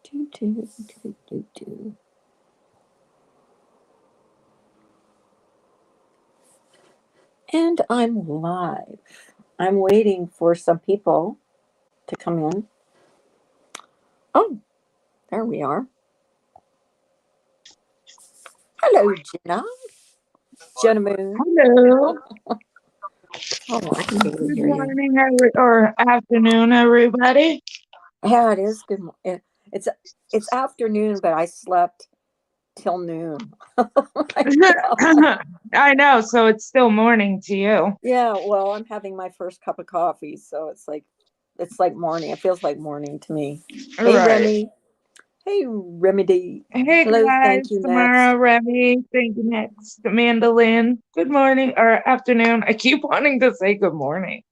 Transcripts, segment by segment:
Do, do, do, do, do. And I'm live. I'm waiting for some people to come in. Oh, there we are. Hello, Jenna. Jenna Moon. Hello. Oh, I can barely Good hear you. morning, or afternoon, everybody. Yeah, it is good. It's afternoon, but I slept till noon. I know, so it's still morning to you. Yeah, well, I'm having my first cup of coffee, so it's like morning. It feels like morning to me. Hey, Right. Remy. Hey, Remedy. Hey Hello, guys, thank you, Tamara, next. Remy, thank you next. Amanda Lynn. Good morning or afternoon. I keep wanting to say good morning.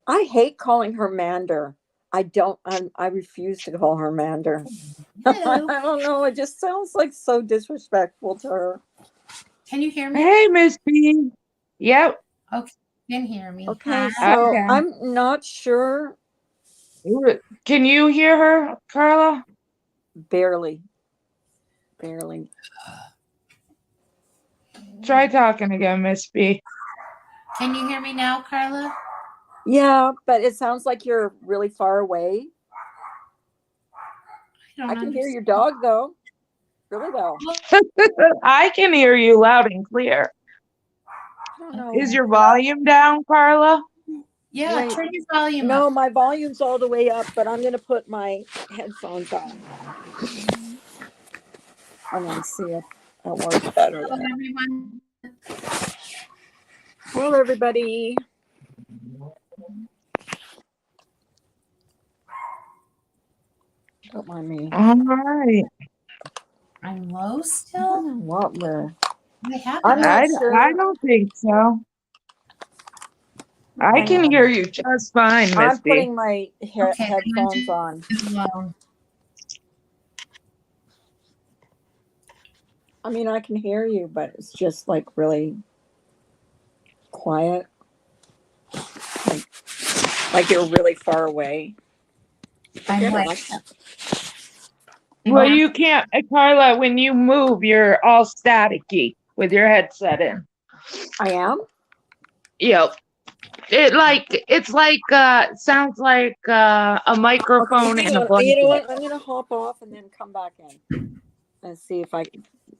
I hate calling her Mander. I don't. I refuse to call her Mander. I Hello. don't know. It just sounds like so disrespectful to her. Can you hear me? Hey, Miss B. Yep. Okay, you can hear me. Okay, Hi. so Okay. I'm not sure. Can you hear her, Carla? Barely, barely. Try talking again, Miss B. Can you hear me now, Carla? Yeah, but it sounds like you're really far away. I don't I can hear understand. your dog though. Really though. I can hear you loud and clear. I don't know. Is your volume down, Carla? Yeah, Wait. turn your volume up. No, my volume's all the way up, but I'm gonna put my headphones on. I'm gonna see if it works better Hello, there. everyone. Hello, everybody. Don't mind me. All right. I'm low I don't still. know what we're. I have it I'm up. not I sure. don't think so. I Hang can hear on. you just fine, I'm Misty. putting my Okay, I'm going headphones to on. do it alone. I mean, I can hear you, but it's just like really quiet. Like, like you're really far away. I'm Forget it. like, I can't. Well, now. you can't, Carla, when you move, you're all staticky with your headset in. I am. Yep. It's like sounds like a Okay, microphone hang in a on. You know blanket. what? I'm gonna hop off and then come back in and see if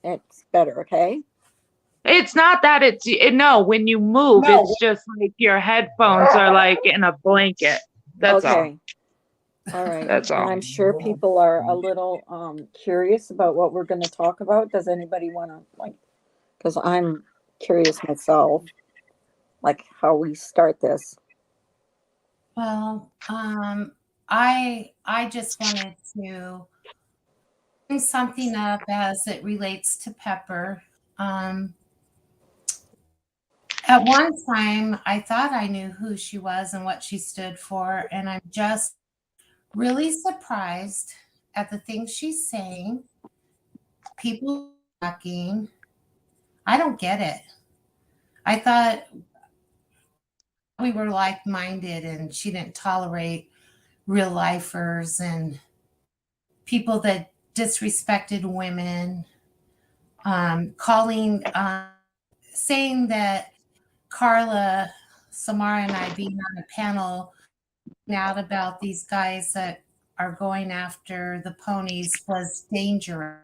it's better. Okay. It's not that no, when you move, No. it's just like your headphones are like in a blanket. That's all. Okay. All right. That's And all. I'm sure people are a little curious about what we're going to talk about. Does anybody want to like? Because I'm curious myself, like how we start this. Well, I just wanted to bring something up as it relates to Pepper. Um, at one time, I thought I knew who she was and what she stood for, and I'm just really surprised at the things she's saying. People talking. I don't get it. I thought we were like minded and she didn't tolerate real lifers and people that disrespected women, saying that Carla, Samara, and I being on a panel out about these guys that are going after the ponies was dangerous.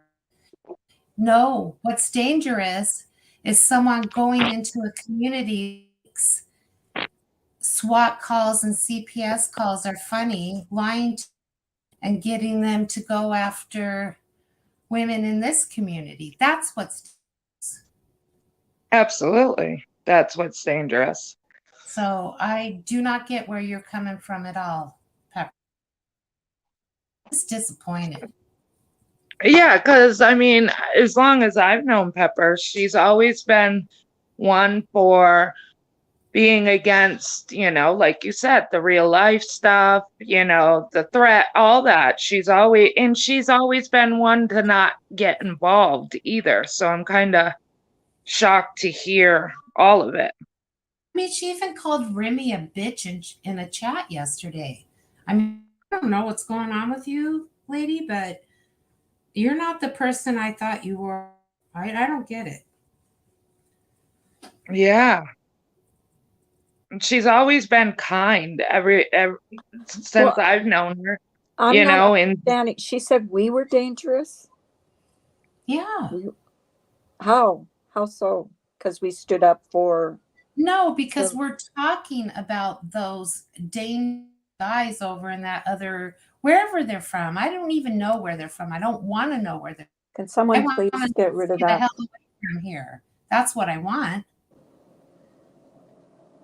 No, what's dangerous is someone going into a community. SWAT calls and CPS calls are funny, lying and getting them to go after women in this community. That's what's Absolutely. That's what's dangerous. so I do not get where you're coming from at all, Pepper. It's disappointed. Yeah, because I mean, as long as I've known Pepper, she's always been one for being against, like you said, the real life stuff, the threat, all that. She's always been one to not get involved either. So I'm kind of shocked to hear all of it. I mean, she even called Remy a bitch in a chat yesterday. I mean, I don't know what's going on with you, lady, but you're not the person I thought you were. I don't get it. Yeah. She's always been kind every since Well, I've known her, I'm you not know, and understanding. She said we were dangerous. Yeah. How? How so? Because we stood up for. No, because the- we're talking about those dangerous guys over in that other, wherever they're from. I don't even know where they're from. I don't want to know where they're. Can I someone want please to get rid of get the that? hell away from here. That's what I want.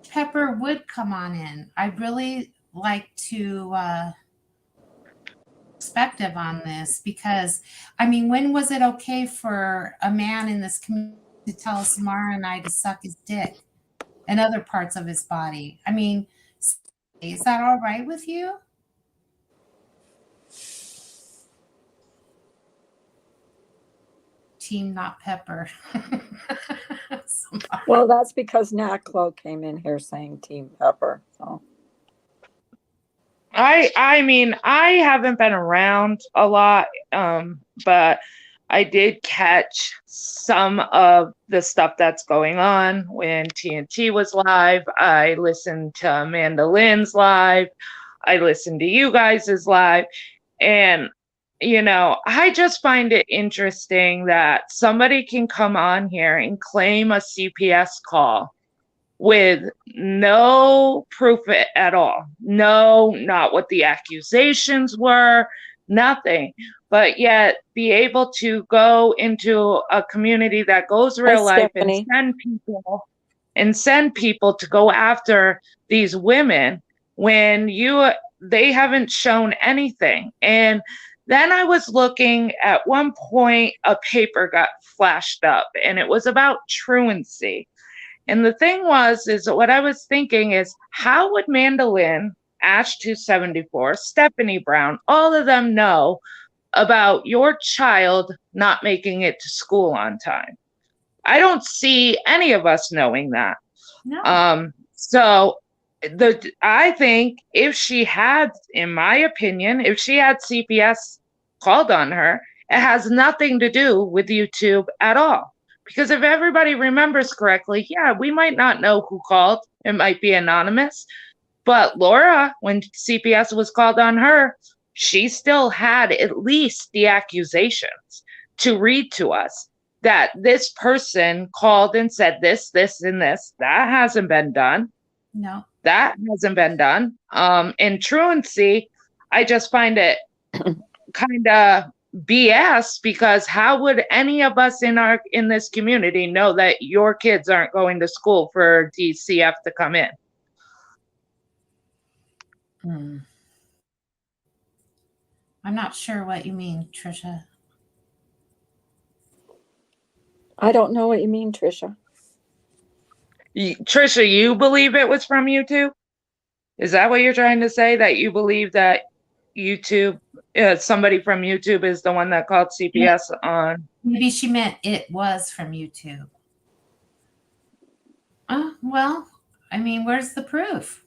Pepper would come on in. I'd really like to perspective on this, because I mean, when was it okay for a man in this community to tell Samara and I to suck his dick and other parts of his body? I mean, is that all right with you? Team not Pepper. Well, that's because Nat Clo came in here saying Team Pepper. So I mean, I haven't been around a lot, but I did catch some of the stuff that's going on when TNT was live. I listened to Amanda Lynn's live. I listened to you guys' live. And, you know, I just find it interesting that somebody can come on here and claim a CPS call with no proof at all. No, not what the accusations were, nothing. But yet be able to go into a community that goes real life and Stephanie. send people to go after these women when they haven't shown anything. And then I was looking at one point, a paper got flashed up and it was about truancy. And the thing is what I was thinking is, how would Mandolin, Ash 274, Stephanie Brown, all of them know about your child not making it to school on time? I don't see any of us knowing that. No. So I think if she had, in my opinion, if she had CPS called on her, it has nothing to do with YouTube at all. Because if everybody remembers correctly, yeah, we might not know who called. It might be anonymous. But Laura, when CPS was called on her, she still had at least the accusations to read to us that this person called and said this, this, and this. That hasn't been done. No. That hasn't been done. In truancy, I just find it kind of BS, because how would any of us in this community know that your kids aren't going to school for DCF to come in? I'm not sure what you mean, Trisha. I don't know what you mean, Trisha. Trisha, you believe it was from YouTube? Is that what you're trying to say? That you believe that YouTube, somebody from YouTube is the one that called CPS on? Maybe she meant it was from YouTube. Well, I mean, where's the proof?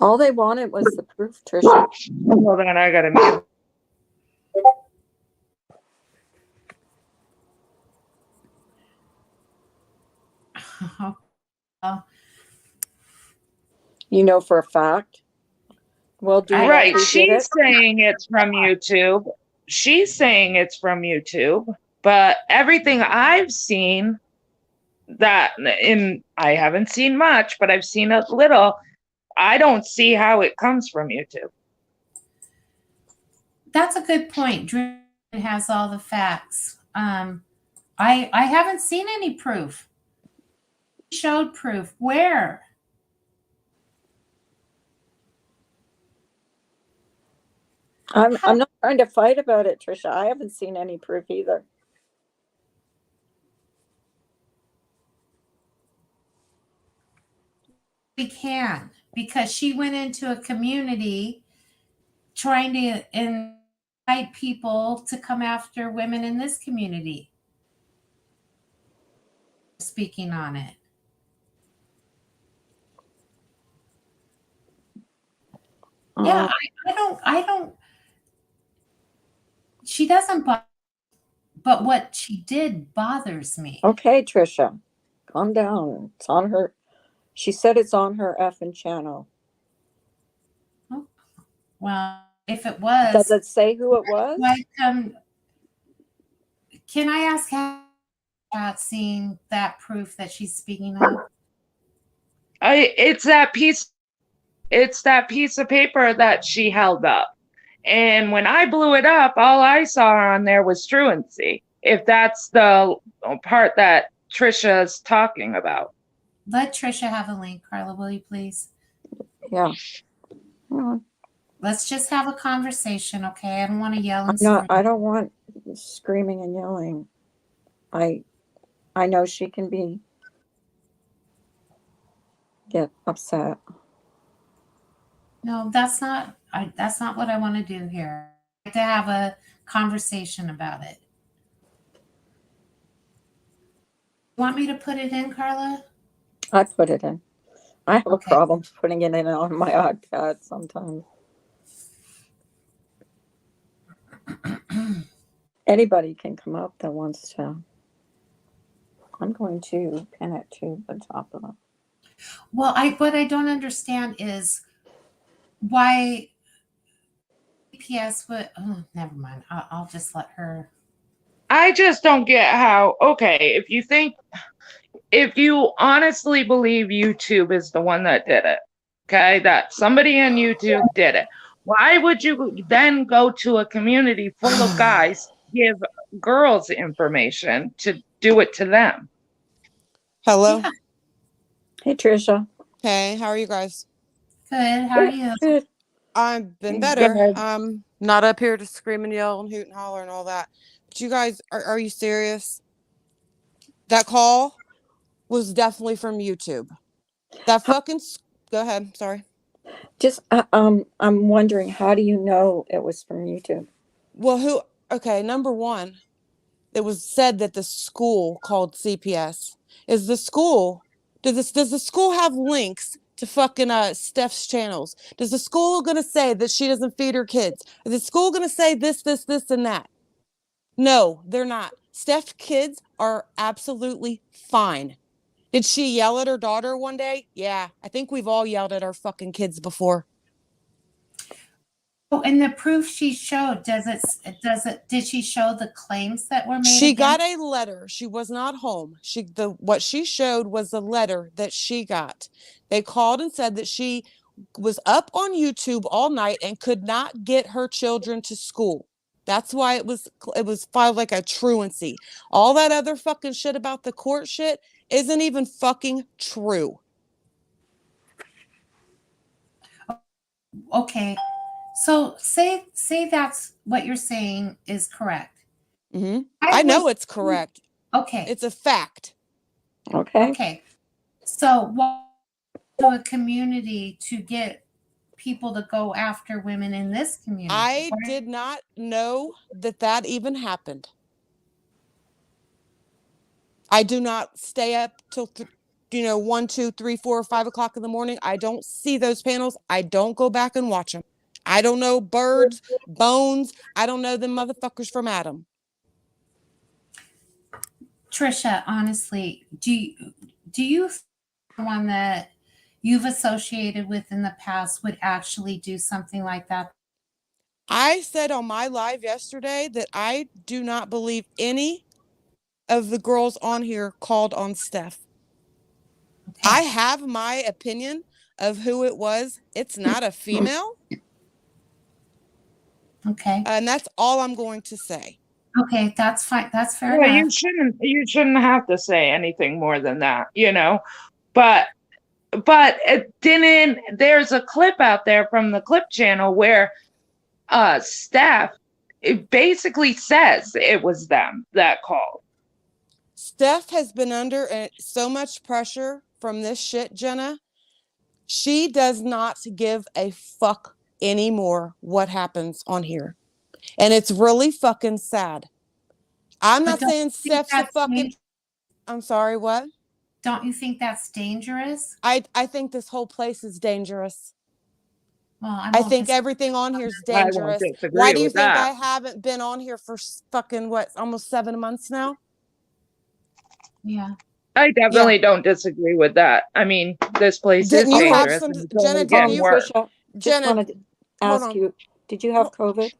All they wanted was the proof, Trisha. Hold on, I gotta mute. Well, You know for a fact. Well, do you know Right, who did she's it? saying it's from YouTube. She's saying it's from YouTube, but everything I've seen I haven't seen much, but I've seen a little. I don't see how it comes from YouTube. that's a good point. Drew has all the facts. I haven't seen any proof. She showed proof. Where? I'm not trying to fight about it, Trisha. I haven't seen any proof either. We can, because she went into a community trying to invite people to come after women in this community. Speaking on it. Yeah, I I don't, she doesn't, but what she did bothers me. Okay, Trisha, calm down. It's on her. She said it's on her effing channel. Well, if it Does was, it say who it was? like, can I ask how about seeing that proof that she's speaking of? It's that piece. It's that piece of paper that she held up. And when I blew it up, all I saw on there was truancy. If that's the part that Trisha's talking about. Let Trisha have a link, Carla, will you please? Yeah. No, Let's just have a conversation, okay? I don't want to yell I'm and not. scream. I don't want screaming and yelling. I know she can get upset. No, that's not what I want to do here. I like to have a conversation about it. Want me to put it in, Carla? I put it in. I have Okay. a problem putting it in on my iPad sometimes. Anybody can come up that wants to. I'm going to pin it to the top of it. Well, what I don't understand is why CPS would. Oh, never mind. I'll just let her. I just don't get how, okay, if you honestly believe YouTube is the one that did it, okay, that somebody on YouTube did it, why would you then go to a community full of guys, give girls information to do it to them? Hello. Yeah. Hey, Trisha. Hey, how are you guys? Good. How are you? Good. I've been Good. better. Not up here to scream and yell and hoot and holler and all that. But you guys, are you serious? That call was definitely from YouTube. That fucking. Go ahead. Sorry. Just, I'm wondering, how do you know it was from YouTube? Well, okay, number one, it was said that the school called CPS. Is the school, does the school have links to fucking Steph's channels? Does the school gonna say that she doesn't feed her kids? Is the school gonna say this, and that? No, they're not. Steph's kids are absolutely fine. Did she yell at her daughter one day? Yeah, I think we've all yelled at our fucking kids before. Oh, and the proof she showed, did she show the claims that were made? She got a letter. She was not home. What she showed was a letter that she got. They called and said that she was up on YouTube all night and could not get her children to school. That's why it was filed like a truancy. All that other fucking shit about the court shit isn't even fucking true. Okay. So say that's what you're saying is correct. Mm-hmm. I know it's correct. Okay. It's a fact. Okay. Okay. So what to a community to get people to go after women in this community? I did not know that even happened. I do not stay up till 1, 2, 3, 4, 5 o'clock in the morning. I don't see those panels. I don't go back and watch them. I don't know birds, bones. I don't know them motherfuckers from Adam. Trisha, honestly, do you one that you've associated with in the past would actually do something like that? I said on my live yesterday that I do not believe any of the girls on here called on Steph. Okay. I have my opinion of who it was. It's not a female. Okay. And that's all I'm going to say. Okay, that's fine. That's fair enough. You shouldn't have to say anything more than that, But it didn't. There's a clip out there from the Clip channel where Steph it basically says it was them that called. Steph has been under so much pressure from this shit, Jenna. She does not give a fuck anymore what happens on here. And it's really fucking sad. I'm not saying Steph's a fucking... I'm sorry, what? Don't you think that's dangerous? I think this whole place is dangerous. Well, I I won't think dis- everything on here is I won't dangerous. disagree Why do you with think that. I haven't been on here for fucking what, almost 7 months now? yeah. I definitely don't disagree with that. I mean, this place Didn't is you have dangerous some, and it's Jenna? only Didn't getting you, worse. Trisha, just Jenna? wanted to Hold ask on. you, did you have COVID?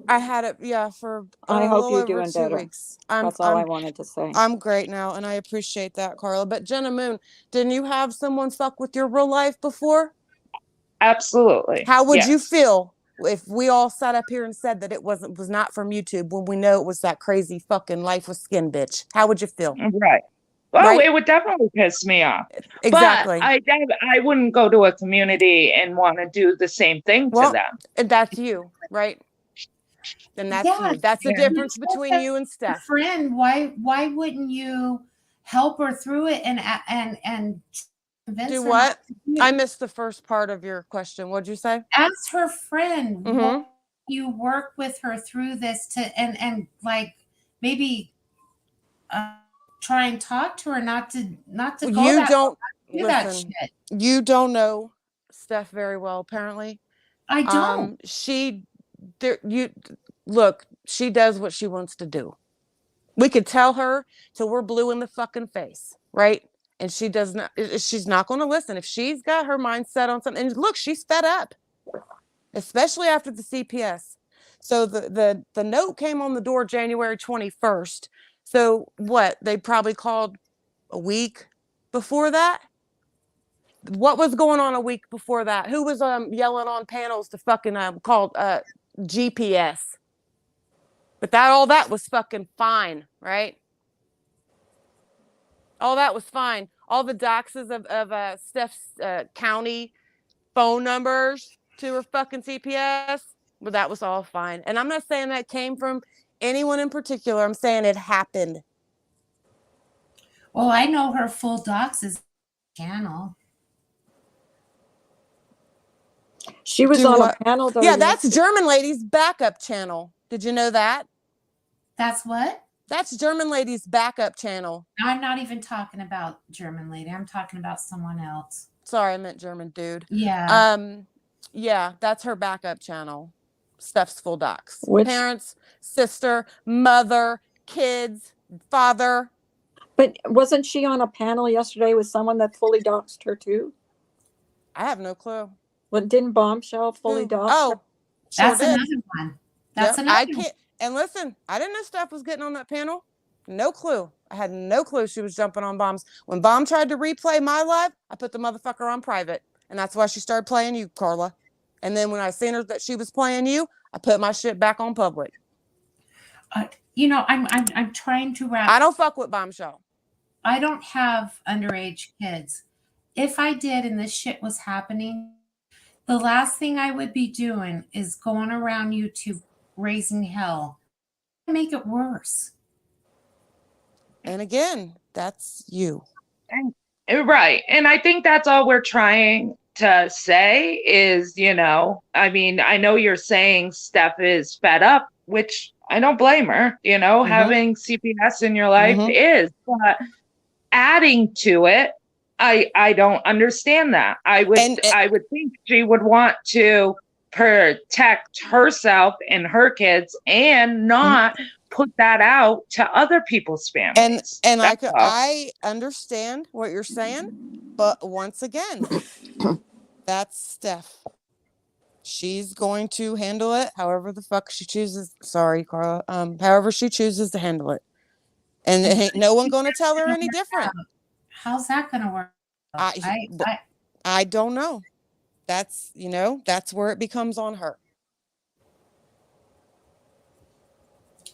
I had it, yeah, for I a hope little you're over doing 2 better. weeks. That's all I wanted to say. I'm great now, and I appreciate that, Carla. But Jenna Moon, didn't you have someone fuck with your real life before? Absolutely. How would you Yes. feel if we all sat up here and said that it was not from YouTube when we know it was that crazy fucking Life with Skin bitch? How would you feel? Right. Well, Right? it would definitely piss me off. Exactly. But I wouldn't go to a community and want to do the same thing to Well, them. and that's you, right? And that's Yeah, you. That's the Yeah. difference between you and Steph. Friend, why wouldn't you help her through it and convince Do her what? not to do it? I missed the first part of your question. What'd you say? As her friend, Mhm. why you work with her through this to and like maybe try and talk to her not to go You that don't do that listen. shit. You don't know Steph very well, apparently. I don't. You look, she does what she wants to do. We could tell her till we're blue in the fucking face, right? And she does not, she's not going to listen. If she's got her mind set on something, and look, she's fed up, especially after the CPS. So the note came on the door January 21st. So what? They probably called a week before that. What was going on a week before that? Who was yelling on panels to fucking call GPS? But all that was fucking fine, right? All that was fine. All the doxes of Steph's county phone numbers to her fucking CPS, well, that was all fine. And I'm not saying that came from anyone in particular. I'm saying it happened. Well, I know her full docs is channel. She was Do on what? a panel though. Yeah, that's German Lady's backup channel. Did you know that? That's what? That's German Lady's backup channel. I'm not even talking about German lady. I'm talking about someone else. Sorry, I meant German dude. Yeah. Yeah, that's her backup channel. Steph's full docs. Which- Parents, sister, mother, kids, father. But wasn't she on a panel yesterday with someone that fully doxed her too? I have no clue. Well, didn't Bombshell fully Who? dox Oh, her? sure That's did. another one. That's Yep, another I one. can't. And listen, I didn't know Steph was getting on that panel. No clue. I had no clue she was jumping on bombs. When Bomb tried to replay my live, I put the motherfucker on private. And that's why she started playing you, Carla. And then when I seen her that she was playing you, I put my shit back on public. You know, I'm trying to wrap. I don't fuck with Bombshell. I don't have underage kids. If I did and this shit was happening, the last thing I would be doing is going around YouTube raising hell. Make it worse. And again, that's you. Right. And I think that's all we're trying to say is, I mean, I know you're saying Steph is fed up, which I don't blame her, having CPS in your life is, but adding to it, I don't understand that. I would think she would want to protect herself and her kids and not put that out to other people's families. And That's all. I understand what you're saying, but once again, that's Steph. She's going to handle it however the fuck she chooses. Sorry, Carla. However she chooses to handle it. And ain't no one going to tell her any different. How's that going to work? I don't know. That's, that's where it becomes on her.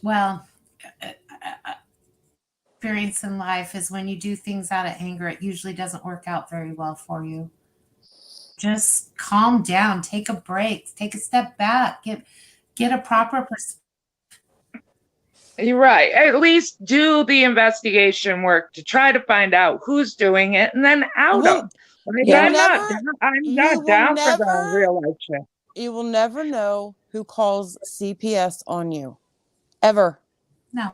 Well, experience in life is when you do things out of anger, it usually doesn't work out very well for you. Just calm down, take a break, take a step back, get a proper perspective. You're right. At least do the investigation work to try to find out who's doing it and then out them. I'm not down for the real life shit. You will never know who calls CPS on you. Ever. No.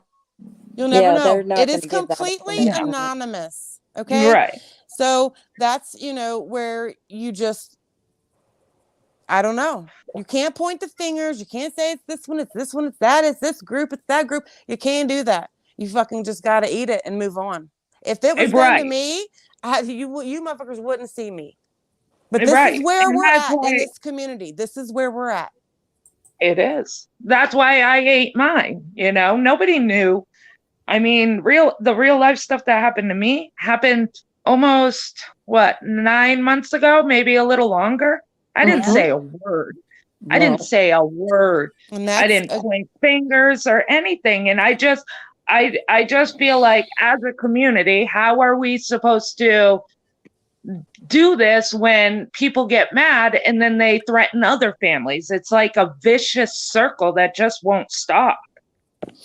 You'll never know. They're not It is gonna give that completely information. anonymous. Okay. Right. So that's, where you just I don't know. You can't point the fingers. You can't say it's this one, it's this one, it's that, it's this group, it's that group. You can't do that. You fucking just got to eat it and move on. If it was done to Right, me, you motherfuckers wouldn't see me. But this right. is where And we're that's at in why this community. This is where we're at. it is. That's why I ate mine, you know? Nobody knew. I mean, the real life stuff that happened to me happened almost, what, 9 months ago, maybe a little longer. I didn't Mhm. say a word. I No. didn't say a word. And I that's didn't point fingers or anything. And I just feel like as a community, how are we supposed to do this when people get mad and then they threaten other families? It's like a vicious circle that just won't stop,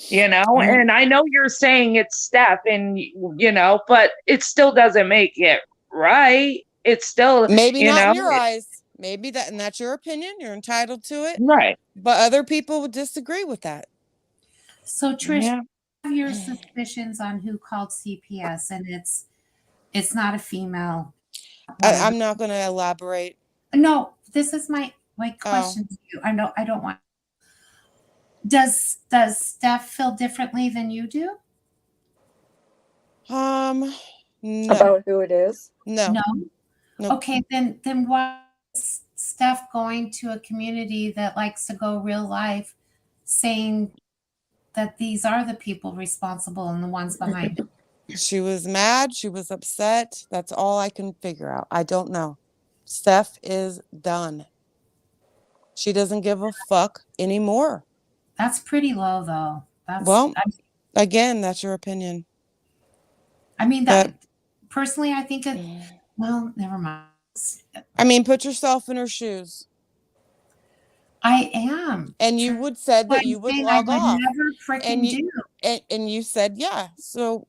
you know? Mhm. And I know you're saying it's Steph and, you know, but it still doesn't make it right. It's still, maybe you not know, in your eyes. Maybe that, and that's your opinion. You're entitled to it. right. But other people would disagree with that. So Trish, Yeah. have your suspicions on who called CPS, and it's not a female. I'm not going to elaborate. No, this is my Oh. question to you. I don't want. Does Steph feel differently than you do? No, About who it is? no. No. No. Okay, then why is Steph going to a community that likes to go real life, saying that these are the people responsible and the ones behind it? She was mad. She was upset. That's all I can figure out. I don't know. Steph is done. She doesn't give a fuck anymore. That's pretty low, though. Well, again, that's your opinion. I mean, But- that personally, I think it. Well, never mind. I mean, put yourself in her shoes. I am. And you would said that you would log I off. would never freaking do. And you said, yeah. So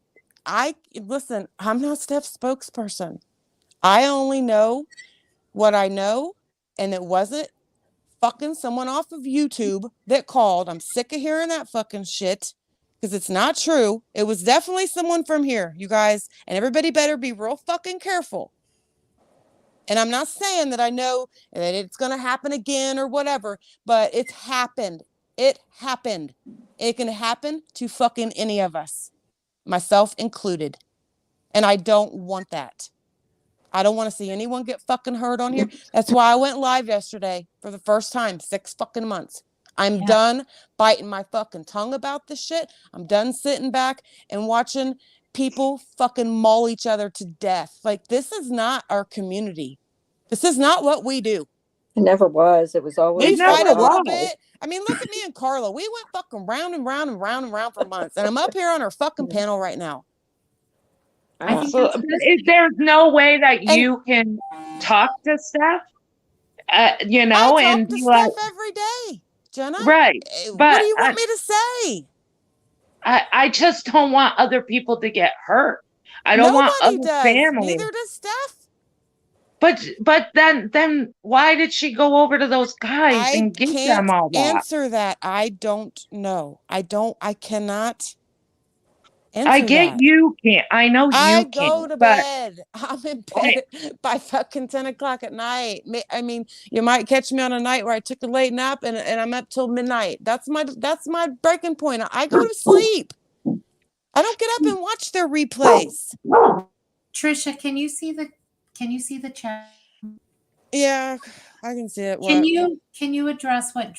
listen, I'm not Steph's spokesperson. I only know what I know, and it wasn't fucking someone off of YouTube that called. I'm sick of hearing that fucking shit because it's not true. It was definitely someone from here, you guys, and everybody better be real fucking careful. And I'm not saying that I know that it's going to happen again or whatever, but it's happened. It happened. It can happen to fucking any of us, myself included. And I don't want that. I don't want to see anyone get fucking hurt on here. That's why I went live yesterday for the first time, 6 fucking months. I'm done biting my fucking tongue about this shit. I'm done sitting back and watching people fucking maul each other to death. Like, this is not our community. This is not what we do. It never was. It was always. We It never fight a little was. bit. I mean, look at me and Carla. We went fucking round and round and round and round for months. And I'm up here on our fucking panel right now. I think So, that's good. there's no way that And- you can talk to Steph, you I know, talk and to be Steph like, every day, Jenna. right. What But do you want me to say? I just don't want other people to get hurt. I don't want Nobody other does. families. Neither does Steph. But then why did she go over to those guys I and give can't them all that? answer that. I don't know. I cannot answer I get that. you can't. I know you I can't. go to but bed. I'm in bed by fucking 10 o'clock at night. I mean, you might catch me on a night where I took a late nap and I'm up till midnight. That's my breaking point. I go to sleep. I don't get up and watch their replays. Trisha, can you see the chat? Yeah, I can see it. Can you address what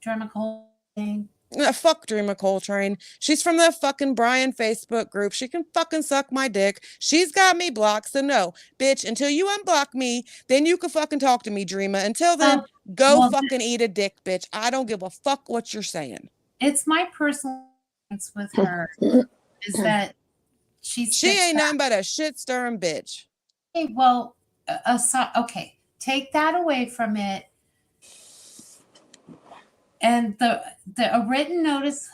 Dremical saying? Fuck Dreamer Coltrane. She's from the fucking Brian Facebook group. She can fucking suck my dick. She's got me blocked. So no, bitch, until you unblock me, then you can fucking talk to me, Dreamer. Until then, go well, fucking eat a dick, bitch. I don't give a fuck what you're saying. It's my personal experience with her is that She sits ain't back. nothing but a shit stirring bitch. Okay, well, okay, take that away from it. And the a written notice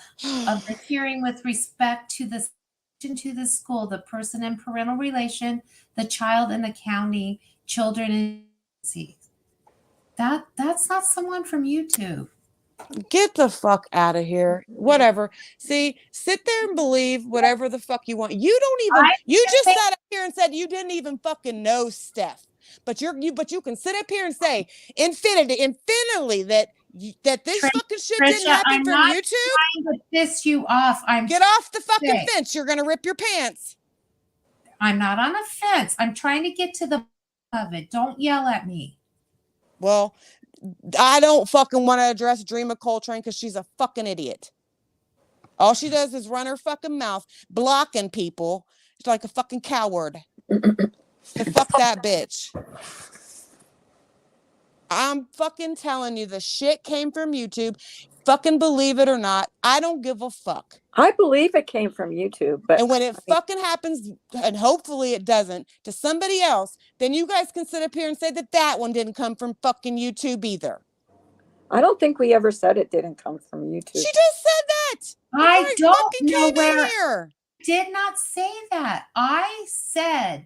of the hearing with respect to the school, the person in parental relation, the child and the county, children and that's not someone from YouTube. Get the fuck out of here. Whatever. See, sit there and believe whatever the fuck you want. You don't even, you just sat up here and said you didn't even fucking know Steph. But you can sit up here and say infinitely that that this Trish- fucking shit Trisha, didn't happen I'm from not YouTube. trying to piss you off. Get off the fucking Okay. fence. You're gonna rip your pants. I'm not on a fence. I'm trying to get to the bottom of it. Don't yell at me. Well, I don't fucking want to address Dreama Coltrane because she's a fucking idiot. All she does is run her fucking mouth, blocking people. She's like a fucking coward. So fuck that bitch. I'm fucking telling you, the shit came from YouTube. Fucking believe it or not, I don't give a fuck. I believe it came from YouTube, but And when it fucking happens, and hopefully it doesn't, to somebody else, then you guys can sit up here and say that that one didn't come from fucking YouTube either. I don't think we ever said it didn't come from YouTube. She just said that. I before don't fucking know came in where here. did not say that. I said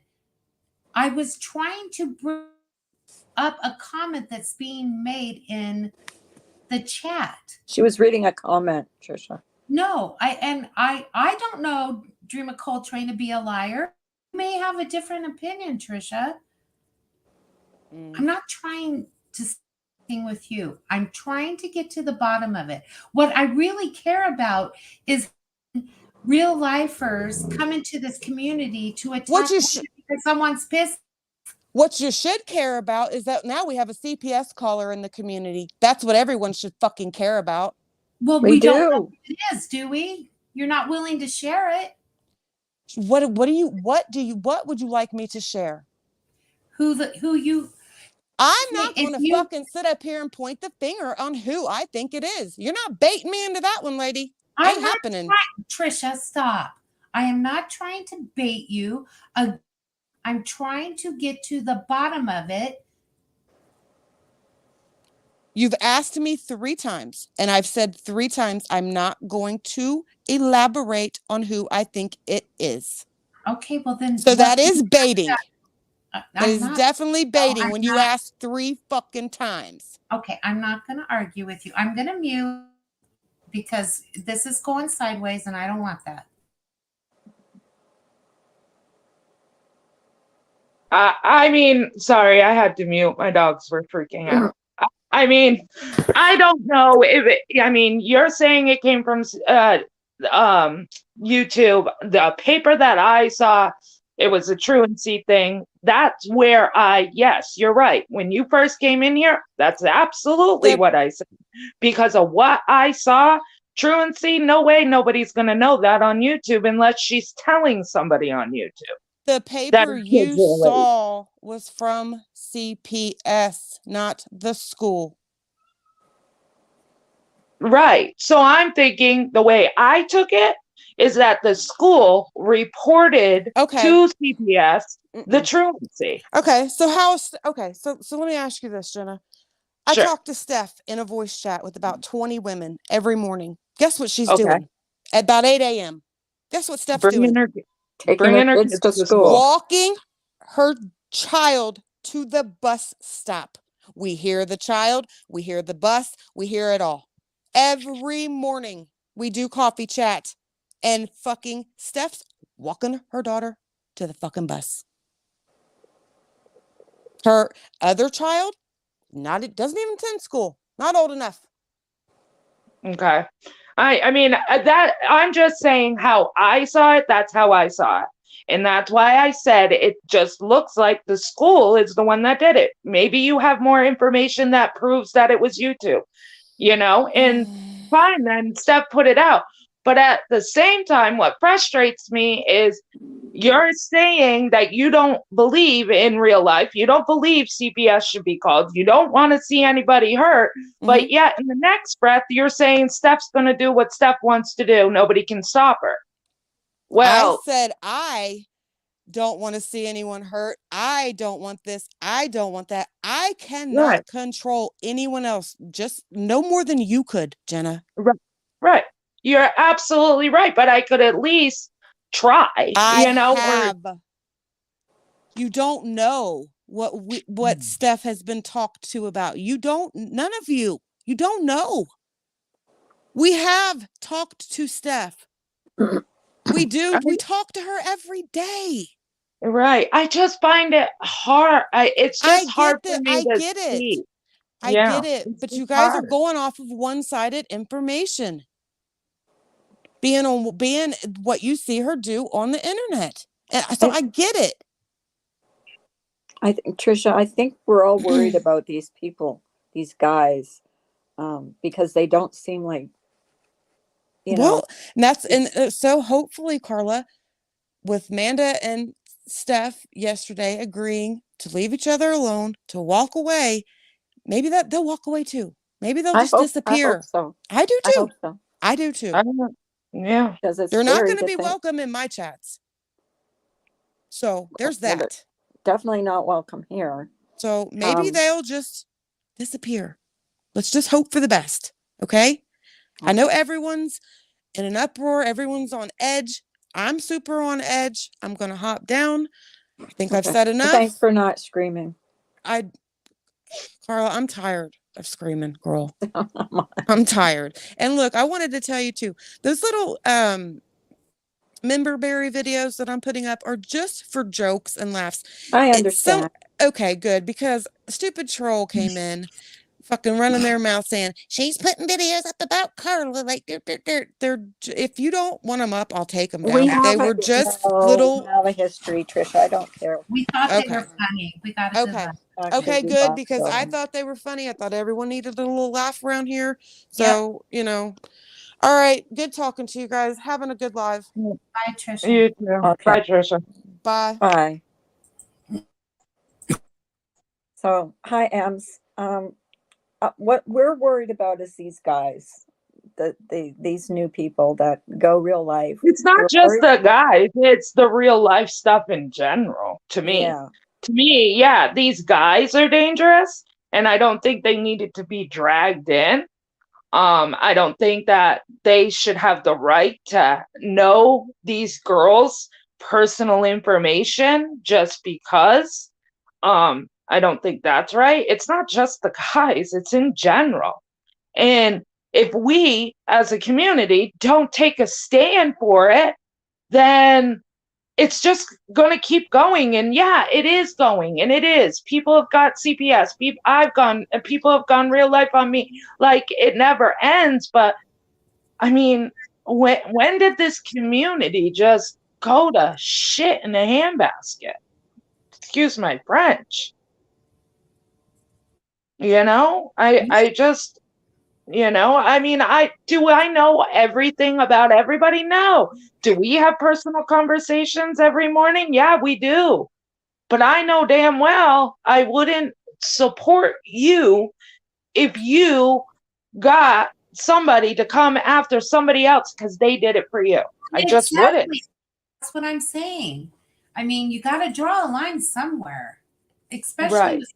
I was trying to bring up a comment that's being made in the chat. She was reading a comment, Trisha. No, I don't know Dreama Coltrane to be a liar. You may have a different opinion, Trisha. I'm not trying to sing with you. I'm trying to get to the bottom of it. What I really care about is real lifers come into this community to attack because someone's pissed. What you should care about is that now we have a CPS caller in the community. That's what everyone should fucking care about. Well, We we don't know do. what it is, do we? You're not willing to share it. What would you like me to share? I'm not If going to you- fucking sit up here and point the finger on who I think it is. You're not baiting me into that one, lady. Ain't I'm not happening. Trisha, stop. I am not trying to bait you. I'm trying to get to the bottom of it. You've asked me 3 times, and I've said 3 times I'm not going to elaborate on who I think it is. Okay, well then. So that is baiting. That I'm is not- definitely baiting I'm when you not. ask 3 fucking times. Okay, I'm not going to argue with you. I'm going to mute because this is going sideways and I don't want that. I mean, sorry, I had to mute. My dogs were freaking out. I mean, I don't know if you're saying it came from YouTube. The paper that I saw, it was a truancy thing. That's where yes, you're right. When you first came in here, that's absolutely what I said. Because of what I saw, truancy, no way nobody's going to know that on YouTube unless she's telling somebody on YouTube. The paper you saw was from CPS, not the school. Right. So I'm thinking the way I took it is that the school reported to CPS the truancy. Okay. So so let me ask you this, Jenna. I talked to Steph in a voice chat with about 20 women every morning. Guess what she's doing? At about 8 a.m. Guess what Steph's doing? Taking her kids to school. Walking her child to the bus stop. We hear the child, we hear the bus, we hear it all. Every morning we do coffee chat and fucking Steph's walking her daughter to the fucking bus. Her other child, doesn't even attend school, not old enough. Okay. I mean, that I'm just saying how I saw it. That's how I saw it. And that's why I said it just looks like the school is the one that did it. Maybe you have more information that proves that it was YouTube, and fine, then Steph put it out. But at the same time, what frustrates me is you're saying that you don't believe in real life. You don't believe CPS should be called. You don't want to see anybody hurt. But yet in the next breath, you're saying Steph's going to do what Steph wants to do. Nobody can stop her. Well, I said, I don't want to see anyone hurt. I don't want this. I don't want that. I cannot control anyone else. Just no more than you could, Jenna. Right. You're absolutely right. But I could at least try, You don't know what Steph has been talked to about. None of you don't know. We have talked to Steph. We do. We talk to her every day. Right. I just find it hard. It's just hard for me I to get it. see. I Yeah, get it. it's But just you guys are hard. going off of one-sided information. Being what you see her do on the internet. And so I get it. I think, Trisha, I think we're all worried about these people, these guys, because they don't seem like, you know, Well, so hopefully, Carla, with Manda and Steph yesterday agreeing to leave each other alone, to walk away, maybe that they'll walk away too. Maybe they'll just I disappear. hope so. I do I too. hope so. I do too. I don't know. Yeah. Because it's They're not scary going to to be think. welcome in my chats. So there's Well, they're that. definitely not welcome here. So maybe Um, they'll just disappear. Let's just hope for the best. Okay. I know everyone's in an uproar. Everyone's on edge. I'm super on edge. I'm going to hop down. I think I've Okay. said enough. Thanks for not screaming. Carla, I'm tired of screaming, girl. I'm tired. And look, I wanted to tell you too, those little member berry videos that I'm putting up are just for jokes and laughs. I understand. Okay, good, because a stupid troll came in, fucking running their mouth saying she's putting videos up about Carla. Like they're if you don't want them up, I'll take them down. We But they have were just little. We have a history, Trisha. I don't care. We thought they Okay. were funny. We got to do Okay. that. Okay, we good, have because I to. thought they were funny. I thought everyone needed a little laugh around here. So, all right. Good talking to you guys. Having a good live. Bye, Trisha. You too. Okay. Bye, Trisha. Bye. Bye. So, hi, Ems. What we're worried about is these guys, these new people that go real life. It's not We're just worried- the guys, it's the real life stuff in general, to me. Yeah. To me, yeah, these guys are dangerous, and I don't think they needed to be dragged in. I don't think that they should have the right to know these girls' personal information just because. I don't think that's right. It's not just the guys, it's in general. And if we as a community don't take a stand for it, then it's just going to keep going. And yeah, it is going, and it is. People have got CPS. People have gone real life on me. Like, it never ends. But I mean, when did this community just go to shit in a handbasket? Excuse my French. I just, I mean, I know everything about everybody? No. Do we have personal conversations every morning? Yeah, we do. But I know damn well I wouldn't support you if you got somebody to come after somebody else because they did it for you. I just wouldn't. That's what I'm saying. I mean, you got to draw a line somewhere, especially Right. with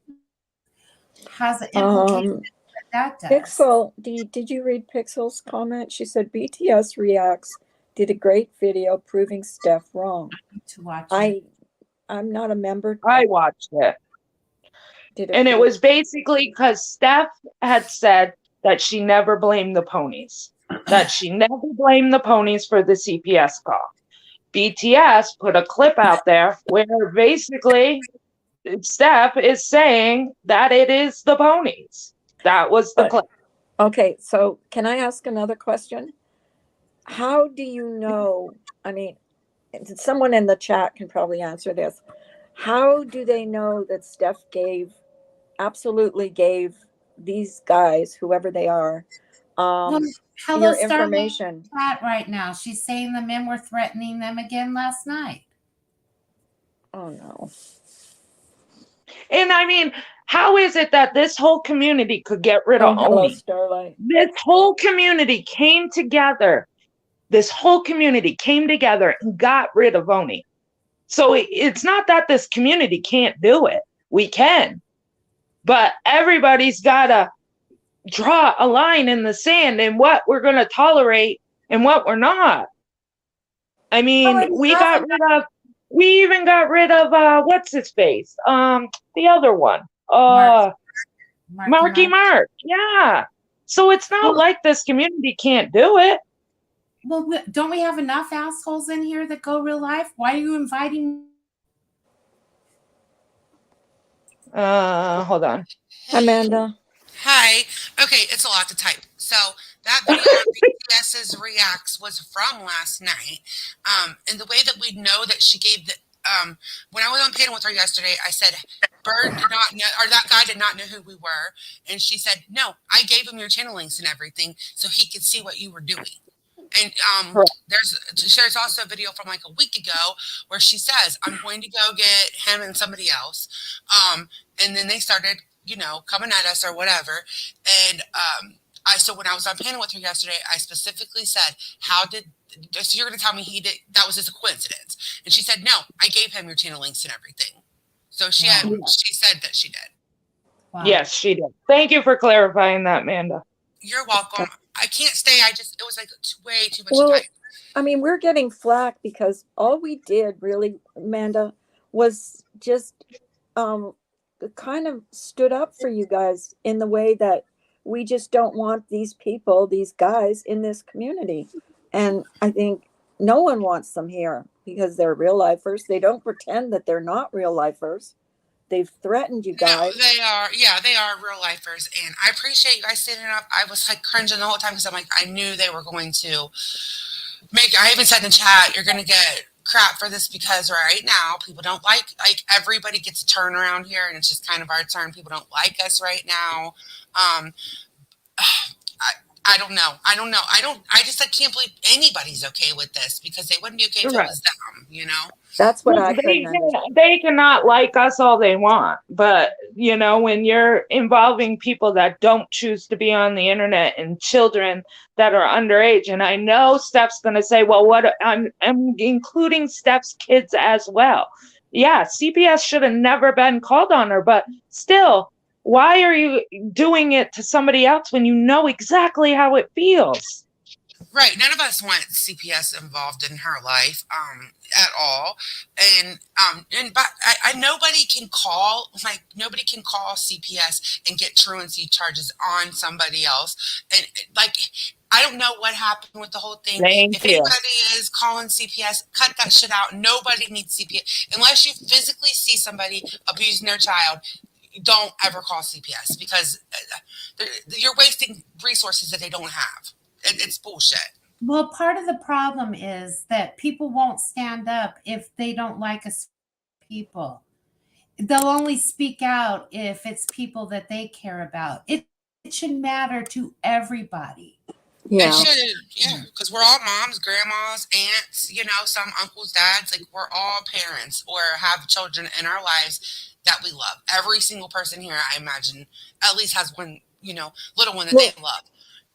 has an implication that does. Pixel, did you read Pixel's comment? She said BTS Reacts did a great video proving Steph wrong. To watch it. I'm not a member. I watched it. And it was basically because Steph had said that she never blamed the ponies, that she never blamed the ponies for the CPS call. BTS put a clip out there where basically Steph is saying that it is the ponies. That was the clip. Okay, so can I ask another question? How do you know? I mean, someone in the chat can probably answer this. How do they know that Steph absolutely gave these guys, whoever they are, Hello, your Starlight information? Chat right now. She's saying the men were threatening them again last night. Oh no. And I mean, how is it that this whole community could get rid of hello, Oni? Starlight. This whole community came together. This whole community came together and got rid of Oni. So it's not that this community can't do it. We can. But everybody's got to draw a line in the sand and what we're going to tolerate and what we're not. I mean, we even got rid of what's his face? The other one. Marky Mark. Yeah. So it's not like this community can't do it. Well, don't we have enough assholes in here that go real life? Why are you inviting? Hold on. Amanda. Hi. Okay, it's a lot to type. So that video on BTS's reacts was from last night. And the way that we know that she gave the when I was on panel with her yesterday, I said Bird did not know, or that guy did not know who we were, and she said, "No, I gave him your channel links and everything so he could see what you were doing." And Correct. there's also a video from like a week ago where she says, "I'm going to go get him and somebody else," and then they started, coming at us or whatever. And so when I was on panel with her yesterday, I specifically said, "How did?" So you're going to tell me he did? That was just a coincidence? And she said, "No, I gave him your channel links and everything." So she said that she did. Wow. Yes, she did. Thank you for clarifying that, Amanda. You're welcome. I can't stay. It was like way too much Well, time. I mean, we're getting flack because all we did really, Amanda, was just kind of stood up for you guys in the way that we just don't want these people, these guys in this community. And I think no one wants them here because they're real lifers. They don't pretend that they're not real lifers. They've threatened you No, guys. they are. Yeah, they are real lifers, and I appreciate you guys standing up. I was like cringing the whole time because I'm like, I knew they were going to make. I even said in the chat, "You're going to get crap for this because right now people don't like everybody gets a turn around here, and it's just kind of our turn. People don't like us right now." I don't know. I just can't believe anybody's okay with this because they wouldn't be okay if it was them. That's what Well, I couldn't understand. they cannot like us all they want, but when you're involving people that don't choose to be on the internet and children that are underage, and I know Steph's going to say, well, what I'm including Steph's kids as well. Yeah, CPS should have never been called on her, but still, why are you doing it to somebody else when you know exactly how it feels? Right. None of us want CPS involved in her life at all. But nobody can call CPS and get truancy charges on somebody else. And I don't know what happened with the whole thing. If anybody is calling CPS, cut that shit out. Nobody needs CPS unless you physically see somebody abusing their child. Don't ever call CPS because you're wasting resources that they don't have. It's bullshit. Well, part of the problem is that people won't stand up if they don't like us people. They'll only speak out if it's people that they care about. It should matter to everybody. Yeah. It should, yeah, because we're all moms, grandmas, aunts, some uncles, dads. We're all parents or have children in our lives that we love. Every single person here, I imagine, at least has one, little one that they love.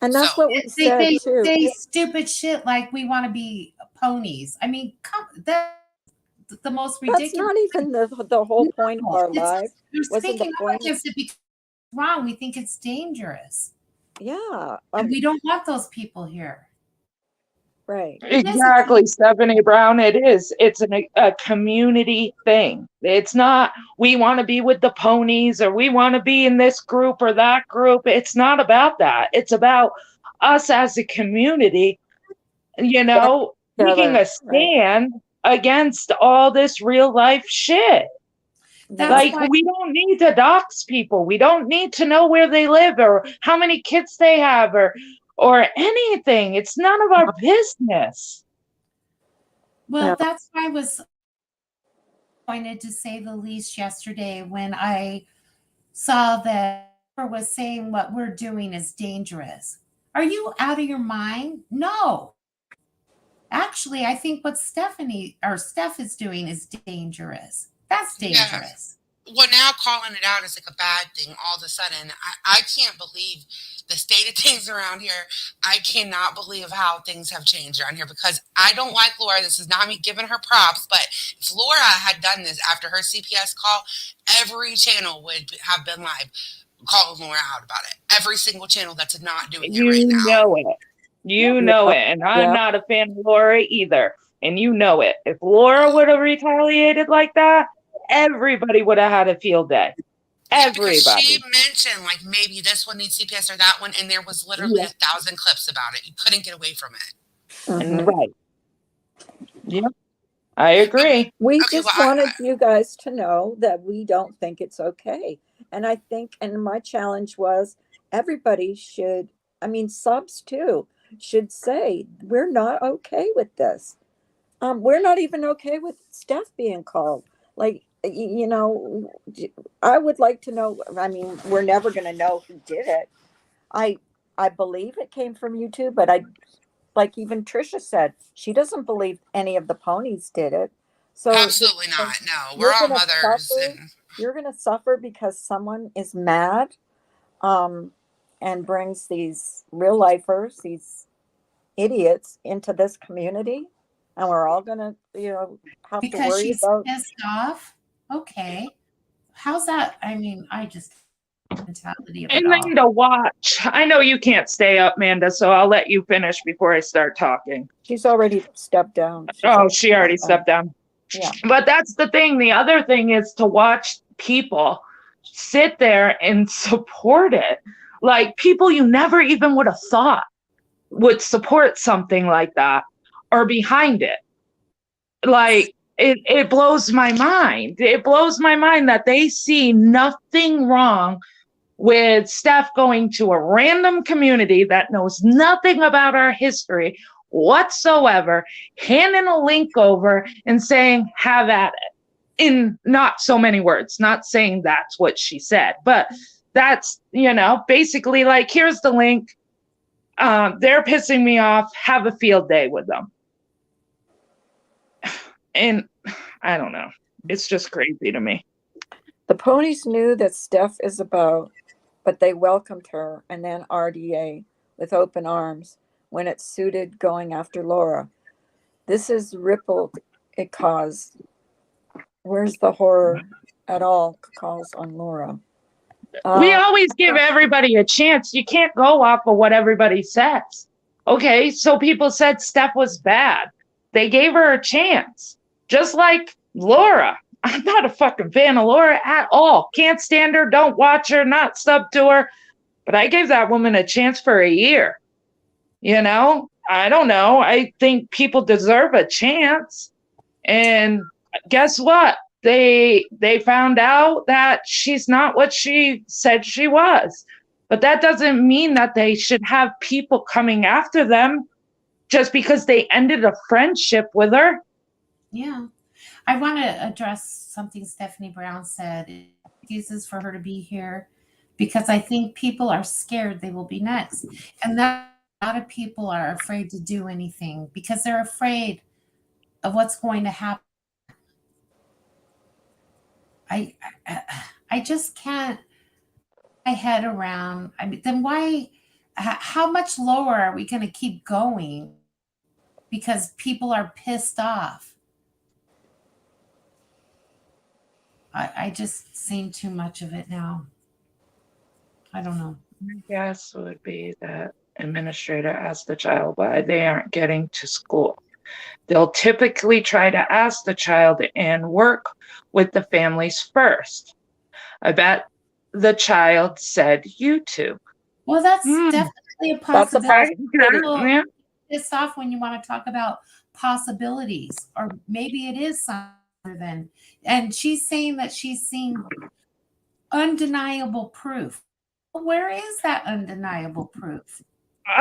And that's what we said they too. say stupid shit like we want to be ponies. I mean, that's the most ridiculous. That's not even the whole point of our life. We're speaking up against it because it's wrong. We think it's dangerous. Yeah. And we don't want those people here. Right. Exactly, Stephanie Brown. It is. It's a community thing. It's not we want to be with the ponies or we want to be in this group or that group. It's not about that. It's about us as a community, taking a stand against all this real life shit. We don't need to dox people. We don't need to know where they live or how many kids they have or anything. It's none of our business. Well, that's why I was disappointed, to say the least, yesterday when I saw that was saying what we're doing is dangerous. Are you out of your mind? No. Actually, I think what Steph is doing is dangerous. That's dangerous. Yeah. Well, now calling it out is a bad thing all of a sudden. I can't believe the state of things around here. I cannot believe how things have changed around here because I don't like Laura. This is not me giving her props, but if Laura had done this after her CPS call, every channel would have been live calling Laura out about it. Every single channel that's not doing it right now. You know it. And I'm not a fan of Laura either. And you know it. If Laura would have retaliated like that, everybody would have had a field day. Everybody. She mentioned maybe this one needs CPS or that one, and there was literally 1,000 clips about it. You couldn't get away from it. Right. Yep. I agree. We Okay, just well, wanted you guys to know that we don't think it's okay. And I think, and my challenge was everybody should, I mean, subs too, should say, we're not okay with this. We're not even okay with Steph being called. Like, you know, I would like to know. I mean, we're never going to know who did it. I I believe it came from YouTube, but I, like even Trisha said, she doesn't believe any of the ponies did it. So absolutely not. No, we're you're all gonna mothers, suffer. and You're gonna suffer because someone is mad, um, and brings these real lifers, these idiots into this community, and we're all gonna, have to Because worry she's about. pissed off. Okay. How's that? I mean, I just mentality of it And all. then to watch. I know you can't stay up, Manda, so I'll let you finish before I start talking. She's already stepped down. Oh, she already stepped down. Yeah. But that's the thing. The other thing is to watch people sit there and support it. Like people you never even would have thought would support something like that or behind it. Like it blows my mind. It blows my mind that they see nothing wrong with Steph going to a random community that knows nothing about our history whatsoever, handing a link over and saying, have at it. In not so many words, not saying that's what she said, but that's, basically like, here's the link. They're pissing me off. Have a field day with them. And I don't know. It's just crazy to me. The ponies knew that Steph is about, but they welcomed her and then RDA with open arms when it suited going after Laura. This is rippled it caused. Where's the horror at all calls on Laura? We always give everybody a chance. You can't go off of what everybody says. Okay, so people said Steph was bad. They gave her a chance. Just like Laura. I'm not a fucking fan of Laura at all. Can't stand her, don't watch her, not sub to her. But I gave that woman a chance for a year. I don't know. I think people deserve a chance. And guess what? They found out that she's not what she said she was. But that doesn't mean that they should have people coming after them just because they ended a friendship with her. Yeah. I want to address something Stephanie Brown said. Excuses for her to be here because I think people are scared they will be next. And that a lot of people are afraid to do anything because they're afraid of what's going to happen. I just can't get my head around. I mean, then why, how much lower are we going to keep going because people are pissed off? I just seen too much of it now. I don't know. My guess would be that administrator asked the child why they aren't getting to school. They'll typically try to ask the child and work with the families first. I bet the child said YouTube. Well, that's definitely a That's a possibility. possibility. Yeah. It's off when you want to talk about possibilities, or maybe it is something than. And she's saying that she's seen undeniable proof. Where is that undeniable proof?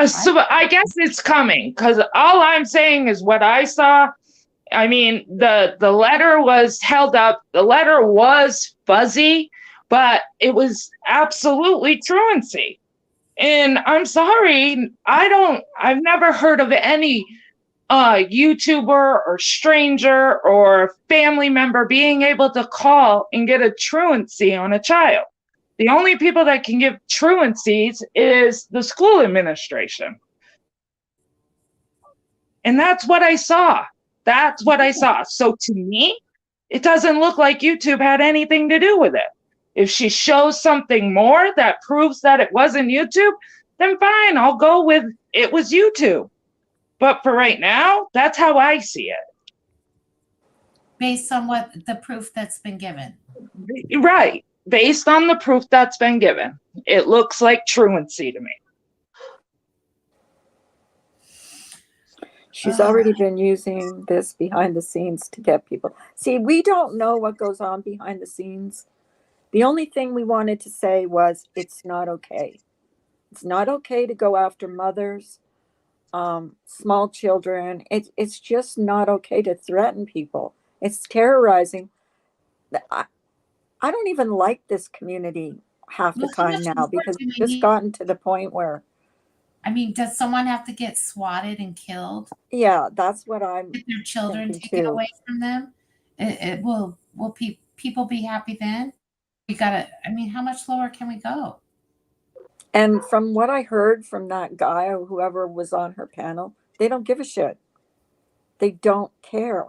So I guess it's coming because all I'm saying is what I saw. I mean, the letter was held up. The letter was fuzzy, but it was absolutely truancy. And I'm sorry, I've never heard of any YouTuber or stranger or family member being able to call and get a truancy on a child. The only people that can give truancies is the school administration. And that's what I saw. That's what I saw. So to me, it doesn't look like YouTube had anything to do with it. If she shows something more that proves that it wasn't YouTube, then fine, I'll go with it was YouTube. But for right now, that's how I see it. Based on what the proof that's been given. Right. Based on the proof that's been given, it looks like truancy to me. She's Ugh. already been using this behind the scenes to get people. See, we don't know what goes on behind the scenes. The only thing we wanted to say was it's not okay. It's not okay to go after mothers, small children. It's just not okay to threaten people. It's terrorizing. I, I don't even like this community half the Well, how time much now more because do we it's just need? gotten to the point where, I mean, does someone have to get swatted and killed? yeah, that's what I'm Get their children thinking taken too. away from them? It will people be happy then? We gotta. I mean, how much lower can we go? And from what I heard from that guy or whoever was on her panel, they don't give a shit. They don't care.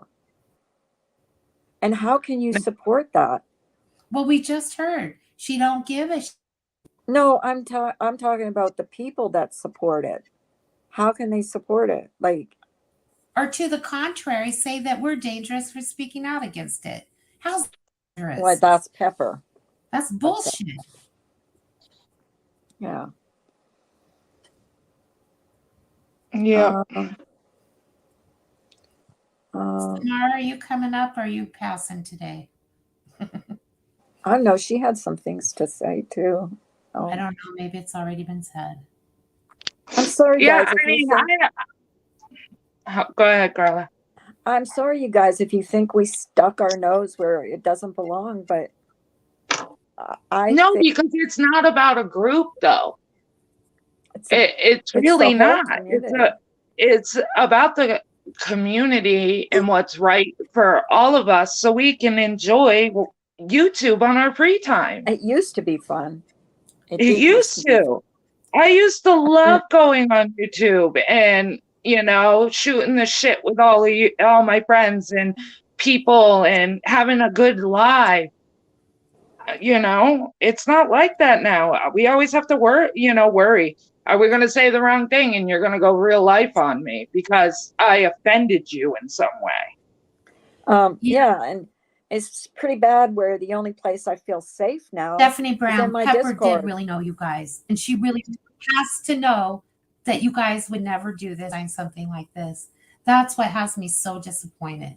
And how can you support that? Well, we just heard she don't give a. No, I'm talking about the people that support it. How can they support it? Like, Or to the contrary, say that we're dangerous for speaking out against it. How's dangerous? what? That's Pepper. That's bullshit. Yeah. Yeah. Mara, are you coming up or are you passing today? I don't know. She had some things to say too. Oh, I don't know. Maybe it's already been said. I'm sorry, Yeah, guys. I mean, go ahead, Carla. I'm sorry, you guys, if you think we stuck our nose where it doesn't belong, but I No, think because it's not about a group, though. it's It's the really whole not. community. It's about the community and what's right for all of us, so we can enjoy YouTube on our free time. It used to be fun. It did used be fun. to. I used to love going on YouTube and, shooting the shit with all my friends and people and having a good life. It's not like that now. We always have to worry. Are we going to say the wrong thing and you're going to go real life on me because I offended you in some way? Yeah, and it's pretty bad where the only place I feel safe now Stephanie is in Brown, my Pepper Discord. did really know you guys, and she really has to know that you guys would never do this, something like this. That's what has me so disappointed.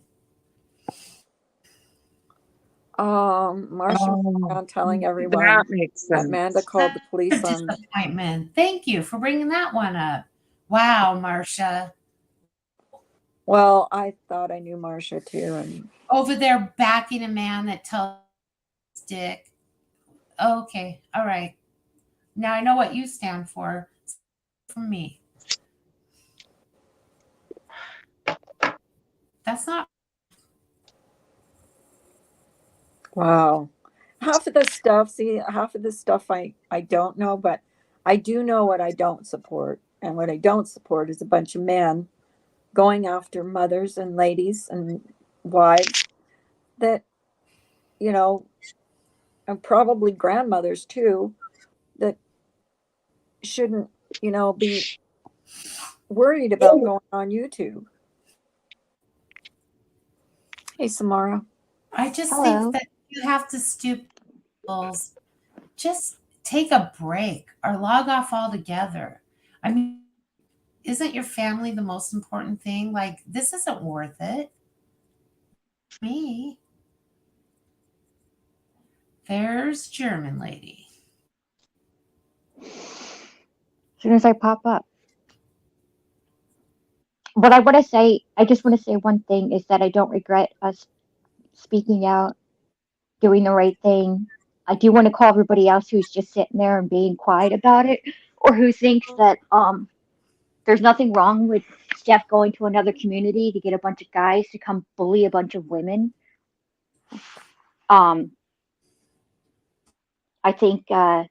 Marcia Brown telling everyone That makes that sense. Amanda called the police on. Disappointment. Thank you for bringing that one up. Wow, Marcia. Well, I thought I knew Marcia too, and Over there backing a man that tells dick. Okay, all right. Now I know what you stand for. From me. That's not. wow. Half of the stuff I don't know, but I do know what I don't support. And what I don't support is a bunch of men going after mothers and ladies and wives that, and probably grandmothers too, that shouldn't, be worried about going on YouTube. Hey, Samara. I just Hello. think that you have to stoop. Just take a break or log off altogether. I mean, isn't your family the most important thing? Like, this isn't worth it. Me. There's German lady. As soon as I pop up. What I want to say, I just want to say one thing is that I don't regret us speaking out, doing the right thing. I do want to call everybody else who's just sitting there and being quiet about it, or who thinks that there's nothing wrong with Steph going to another community to get a bunch of guys to come bully a bunch of women. I think I'm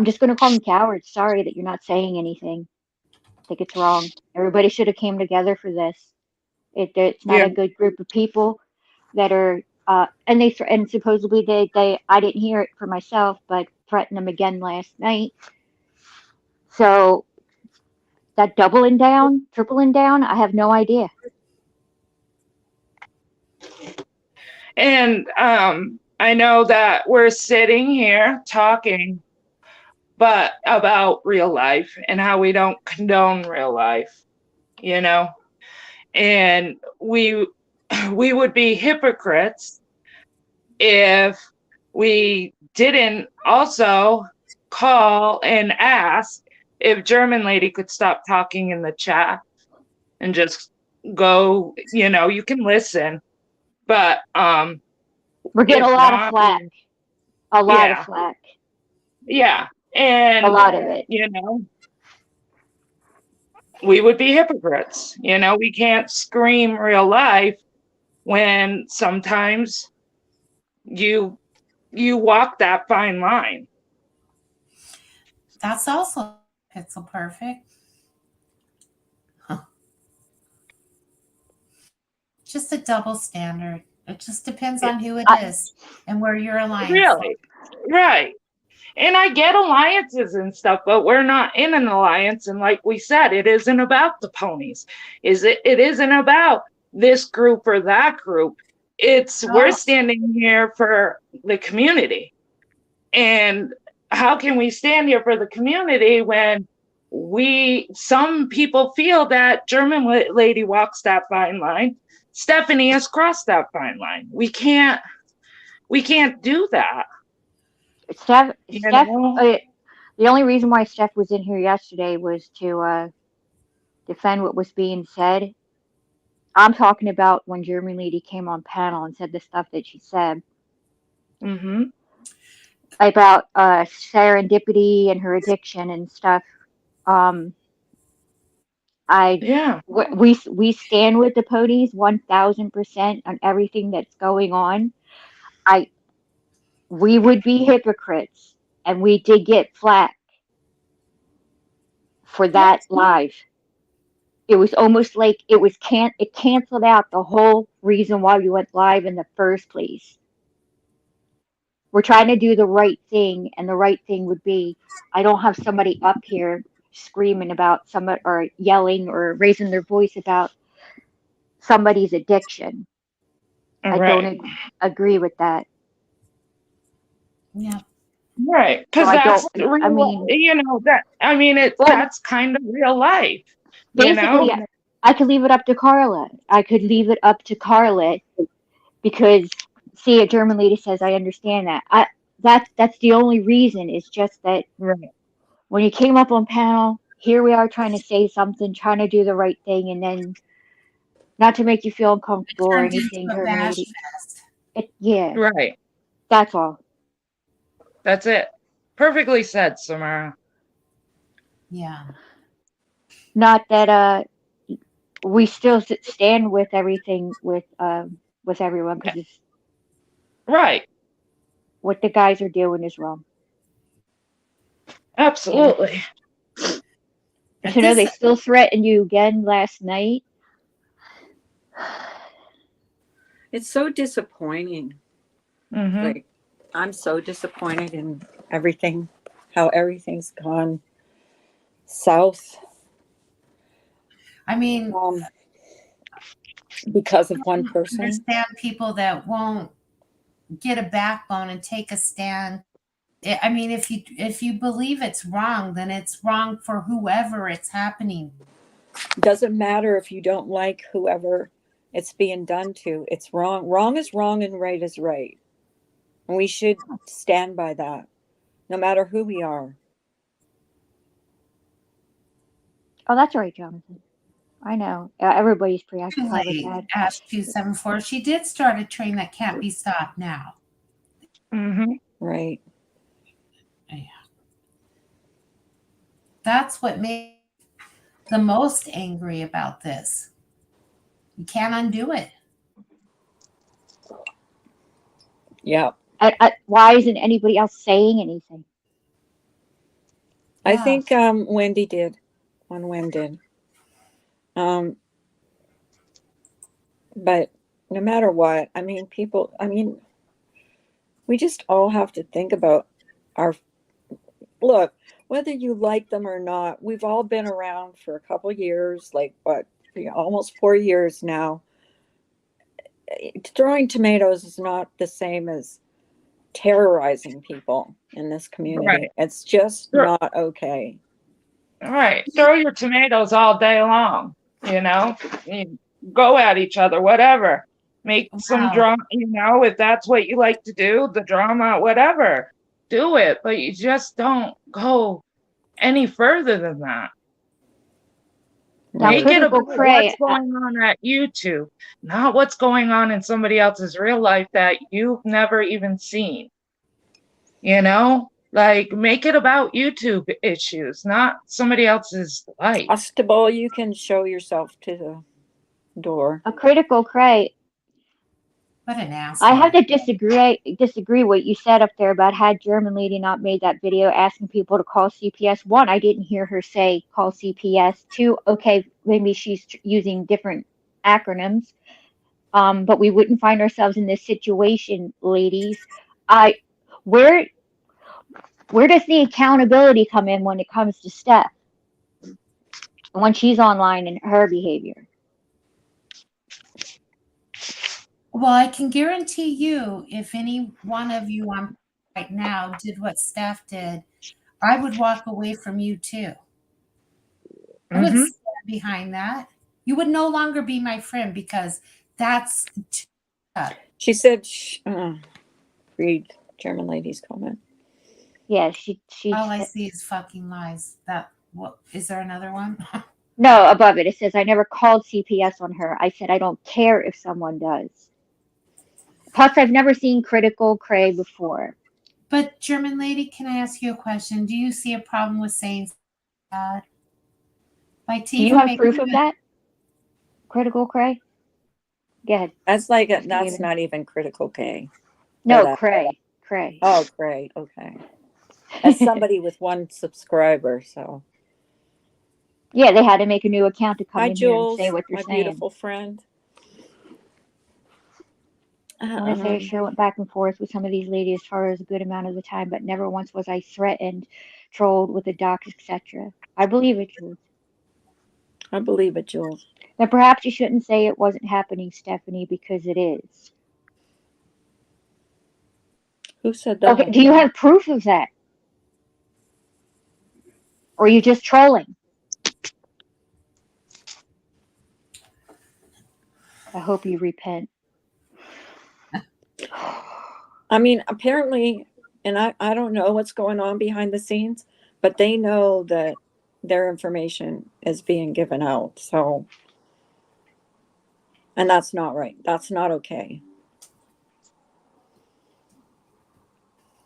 just going to call them cowards. Sorry that you're not saying anything. I think it's wrong. Everybody should have came together for this. It's not Yeah. a good group of people that are, and supposedly they I didn't hear it for myself, but threatened them again last night. So that doubling down, tripling down, I have no idea. And I know that we're sitting here talking, but about real life and how we don't condone real life. you know, and we would be hypocrites if we didn't also call and ask if German lady could stop talking in the chat and just go, you know, you can listen, but We're getting if a lot of not, flack. A lot yeah. of flack. yeah, and A lot of it. you know, we would be hypocrites. You know, we can't scream real life when sometimes you walk that fine line. That's also Pixel Perfect. Huh. Just a double standard. It just depends on who it is and where your alliance. Really, right. And I get alliances and stuff, but we're not in an alliance. And like we said, it isn't about the ponies. It isn't about this group or that group. It's we're standing here for the community. And how can we stand here for the community when some people feel that German lady walks that fine line? Stephanie has crossed that fine line. We can't do that. Steph, You Steph know? the only reason why Steph was in here yesterday was to defend what was being said. I'm talking about when German lady came on panel and said the stuff that she said Mm-hmm. about serendipity and her addiction and stuff. Yeah. We stand with the ponies 1000% on everything that's going on. We would be hypocrites, and we did get flack for that live. It was almost like it canceled out the whole reason why we went live in the first place. We're trying to do the right thing, and the right thing would be I don't have somebody up here screaming about somebody or yelling or raising their voice about somebody's addiction. All I right. don't agree with that. Yeah. Right. Because So I that's don't. real, I mean, you know, that's kind of real life. You basically, know? I could leave it up to Carla. I could leave it up to Carla because, see, a German lady says, I understand that. That's the only reason. It's just that Right. when you came up on panel, here we are trying to say something, trying to do the right thing, and then not to make you feel uncomfortable or Turned into anything, a German bash lady. fest. Yeah, Right. that's all. That's it. Perfectly said, Samara. Yeah. Not that we still stand with everything with everyone because it's Right. what the guys are doing is wrong. Absolutely. But you know, they still threatened you again last night. It's so disappointing. Mm-hmm. Like, I'm so disappointed in everything, how everything's gone south. I mean, because of one I person. understand people that won't get a backbone and take a stand. I mean, if you believe it's wrong, then it's wrong for whoever it's happening. Doesn't matter if you don't like whoever it's being done to. It's wrong. Wrong is wrong and right is right. And we should stand by that, no matter who we are. Oh, that's right, Jonathan. I know. Everybody's preoccupied with that. Ash 274. She did start a train that can't be stopped now. Mm-hmm. Right. Yeah. That's what made me the most angry about this. You can't undo it. Yeah. Why isn't anybody else saying anything? I think Wendy did. One Wendy did. But no matter what, I mean, we just all have to think about look, whether you like them or not, we've all been around for a couple years, like what, almost 4 years now. Throwing tomatoes is not the same as terrorizing people in this community. Right. It's just not okay. Right. Throw your tomatoes all day long. you know, go at each other, whatever. Make some Wow. drama, if that's what you like to do, the drama, whatever, do it. But you just don't go any further than that. Now, Make it Critical about Cray, what's going on at YouTube, not what's going on in somebody else's real life that you've never even seen. Like make it about YouTube issues, not somebody else's life. Constable, you can show yourself to the door. a Critical Cray, What an asshole. I have to disagree what you said up there about had German lady not made that video asking people to call CPS. One, I didn't hear her say call CPS. Two, okay, maybe she's using different acronyms. But we wouldn't find ourselves in this situation, ladies. Where does the accountability come in when it comes to Steph? When she's online and her behavior? Well, I can guarantee you, if any one of you on right now did what Steph did, I would walk away from you too. I would Mhm. stand behind that. You would no longer be my friend because that's She said, read German lady's comment. Yeah, she all I see is fucking lies. What is there another one? No, above it. It says, I never called CPS on her. I said, I don't care if someone does. Plus, I've never seen Critical Cray before. But German lady, can I ask you a question? Do you see a problem with saying that? Like, Do you have proof of that? Critical Cray? Go ahead. That's that's David. not even Critical K. No, that- Cray. Cray. Oh, great. Okay. That's somebody with one subscriber. So, Yeah, they had to make a new account to come hi, in here and Jules, say what they're my saying. beautiful friend. I want to say I sure went back and forth with some of these ladies as far as a good amount of the time, but never once was I threatened, trolled with the docs, etc. I believe it, Jules. I believe it, Jules. Now, perhaps you shouldn't say it wasn't happening, Stephanie, because it is. Who said that? Okay, do you have proof of that? Or are you just trolling? I hope you repent. I mean, apparently, and I don't know what's going on behind the scenes, but they know that their information is being given out. So, and that's not right. That's not okay.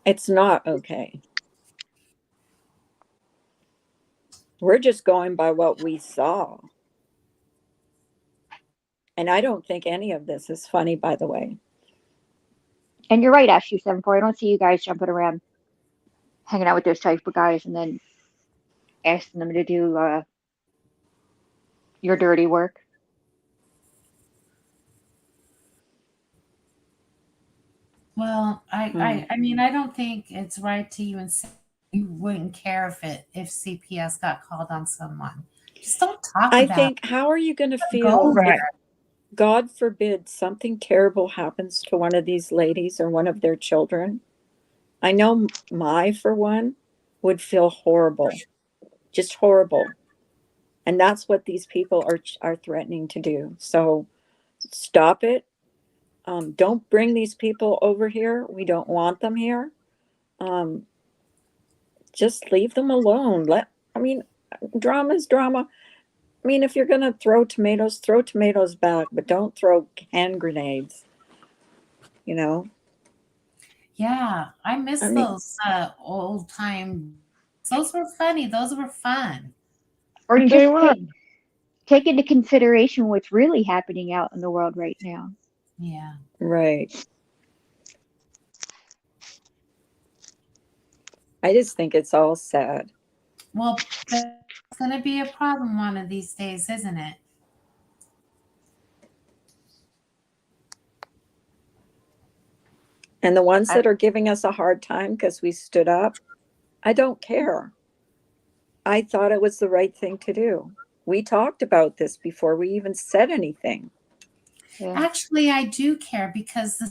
It's not okay. We're just going by what we saw. And I don't think any of this is funny, by the way. And you're right, Ashley74. I don't see you guys jumping around, hanging out with those type of guys, and then asking them to do your dirty work. Well, I mean, I don't think it's right to even say you wouldn't care if CPS got called on someone. Just don't talk I about think, how are you going to feel Go if, Right. God forbid, something terrible happens to one of these ladies or one of their children? I know for one, would feel horrible, just horrible. And that's what these people are threatening to do. So stop it. Don't bring these people over here. We don't want them here. Just leave them alone. Drama is drama. I mean, if you're going to throw tomatoes back, but don't throw hand grenades, Yeah, I miss I mean- those old time. Those were funny. Those were fun. Or They just were. take into consideration what's really happening out in the world right now. Yeah. Right. I just think it's all sad. Well, that's going to be a problem one of these days, isn't it? And the ones that are giving us a hard time because we stood up, I don't care. I thought it was the right thing to do. We talked about this before we even said anything. Yeah. Actually, I do care because the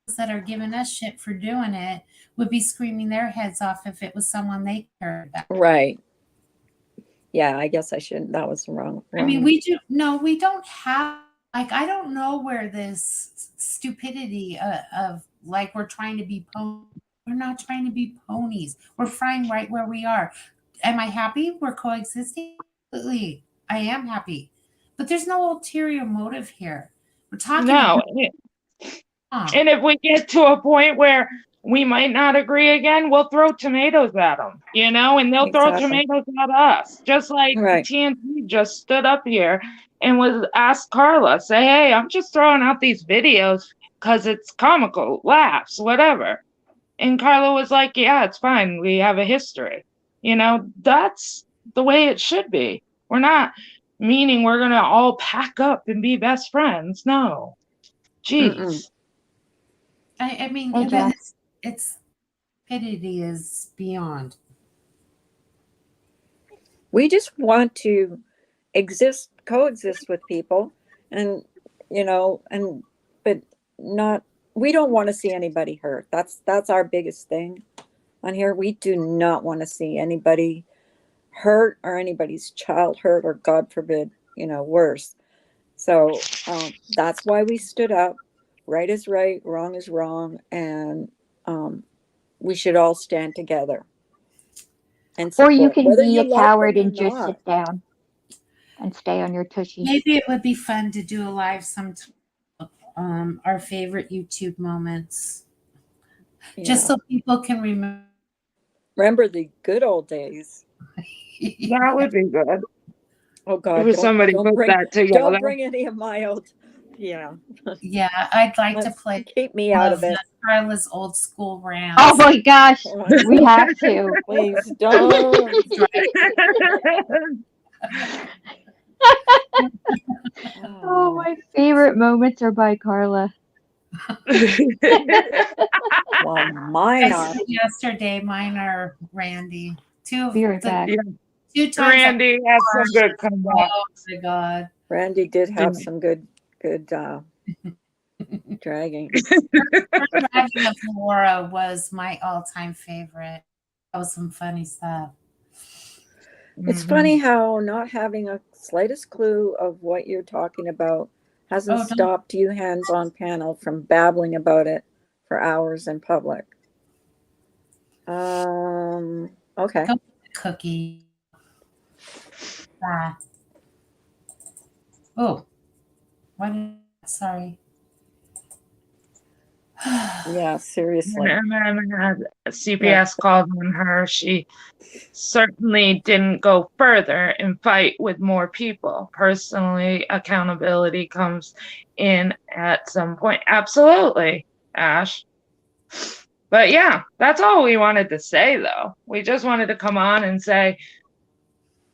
ones that are giving us shit for doing it would be screaming their heads off if it was someone they cared about. Right. Yeah, I guess I shouldn't. That was wrong. I mean, wrong. we don't have, like, I don't know where this stupidity of like we're trying to be ponies. We're not trying to be ponies. We're fine right where we are. Am I happy we're coexisting? Absolutely. I am happy. But there's no ulterior motive here. We're talking No. about And if we get to a point where we might not agree again, we'll throw tomatoes at them, you know, and they'll throw Exactly. tomatoes at us. Just like Right. TNT just stood up here and was asked Carla, say, hey, I'm just throwing out these videos because it's comical, laughs, whatever. And Carla was like, yeah, it's fine. We have a history. You know, that's the way it should be. We're not meaning we're going to all pack up and be best friends. No. Jeez. Mm-mm. I mean, Hey, Jeff. it's stupidity is beyond. We just want to coexist with people, and but not. We don't want to see anybody hurt. That's our biggest thing on here. We do not want to see anybody hurt or anybody's child hurt, or God forbid, worse. So that's why we stood up. Right is right, wrong is wrong, and we should all stand together and Or you support, can whether be you a like coward them or and just not. sit down and stay on your tushy. Maybe it would be fun to do a live sometime. Our favorite YouTube moments, just so people can remember the good old days. That would be good. Oh God! If somebody put that together. Don't bring any of my old. Yeah. Yeah, I'd like to Let's play keep me out of it. Carla's old school rants. Oh my gosh, we have to. Please don't. Oh, my favorite moments are by Carla. Well, mine I are. said yesterday, mine are Randy. Be right back. Two times. Randy has some good comebacks. Oh my God. Randy did have some good dragging. Dragging of Laura was my all-time favorite. That was some funny stuff. It's funny how not having a slightest clue of what you're talking about hasn't stopped you hands-on panel from babbling about it for hours in public. Okay. Cookie. Oh, what? Sorry. Yeah, seriously. And then CPS called on her. She certainly didn't go further and fight with more people. Personally, accountability comes in at some point. Absolutely, Ash. But yeah, that's all we wanted to say, though. We just wanted to come on and say,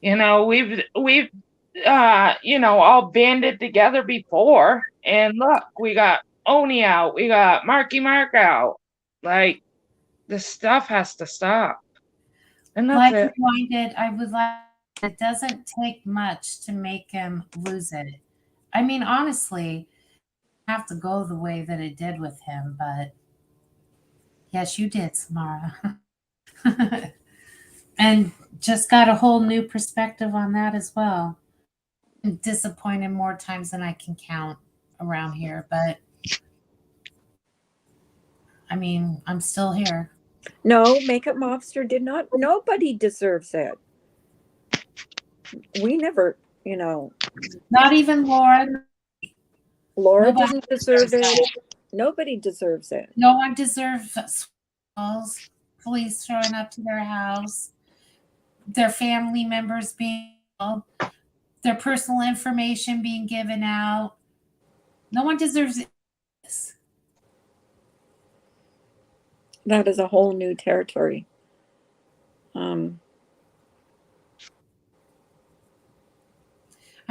we've all banded together before, and look, we got Oni out, we got Marky Mark out. Like, this stuff has to stop. And that's it. I would like, it doesn't take much to make him lose it. I mean, honestly, have to go the way that it did with him, but yes, you did, Samara. And just got a whole new perspective on that as well. I'm disappointed more times than I can count around here, but I mean, I'm still here. No, Makeup Mobster did not. Nobody deserves it. We never, Not even Laura. Laura Nobody didn't deserve deserves it. Nobody deserves it. No one deserves police showing up to their house, their family members being, their personal information being given out. No one deserves this. That is a whole new territory. I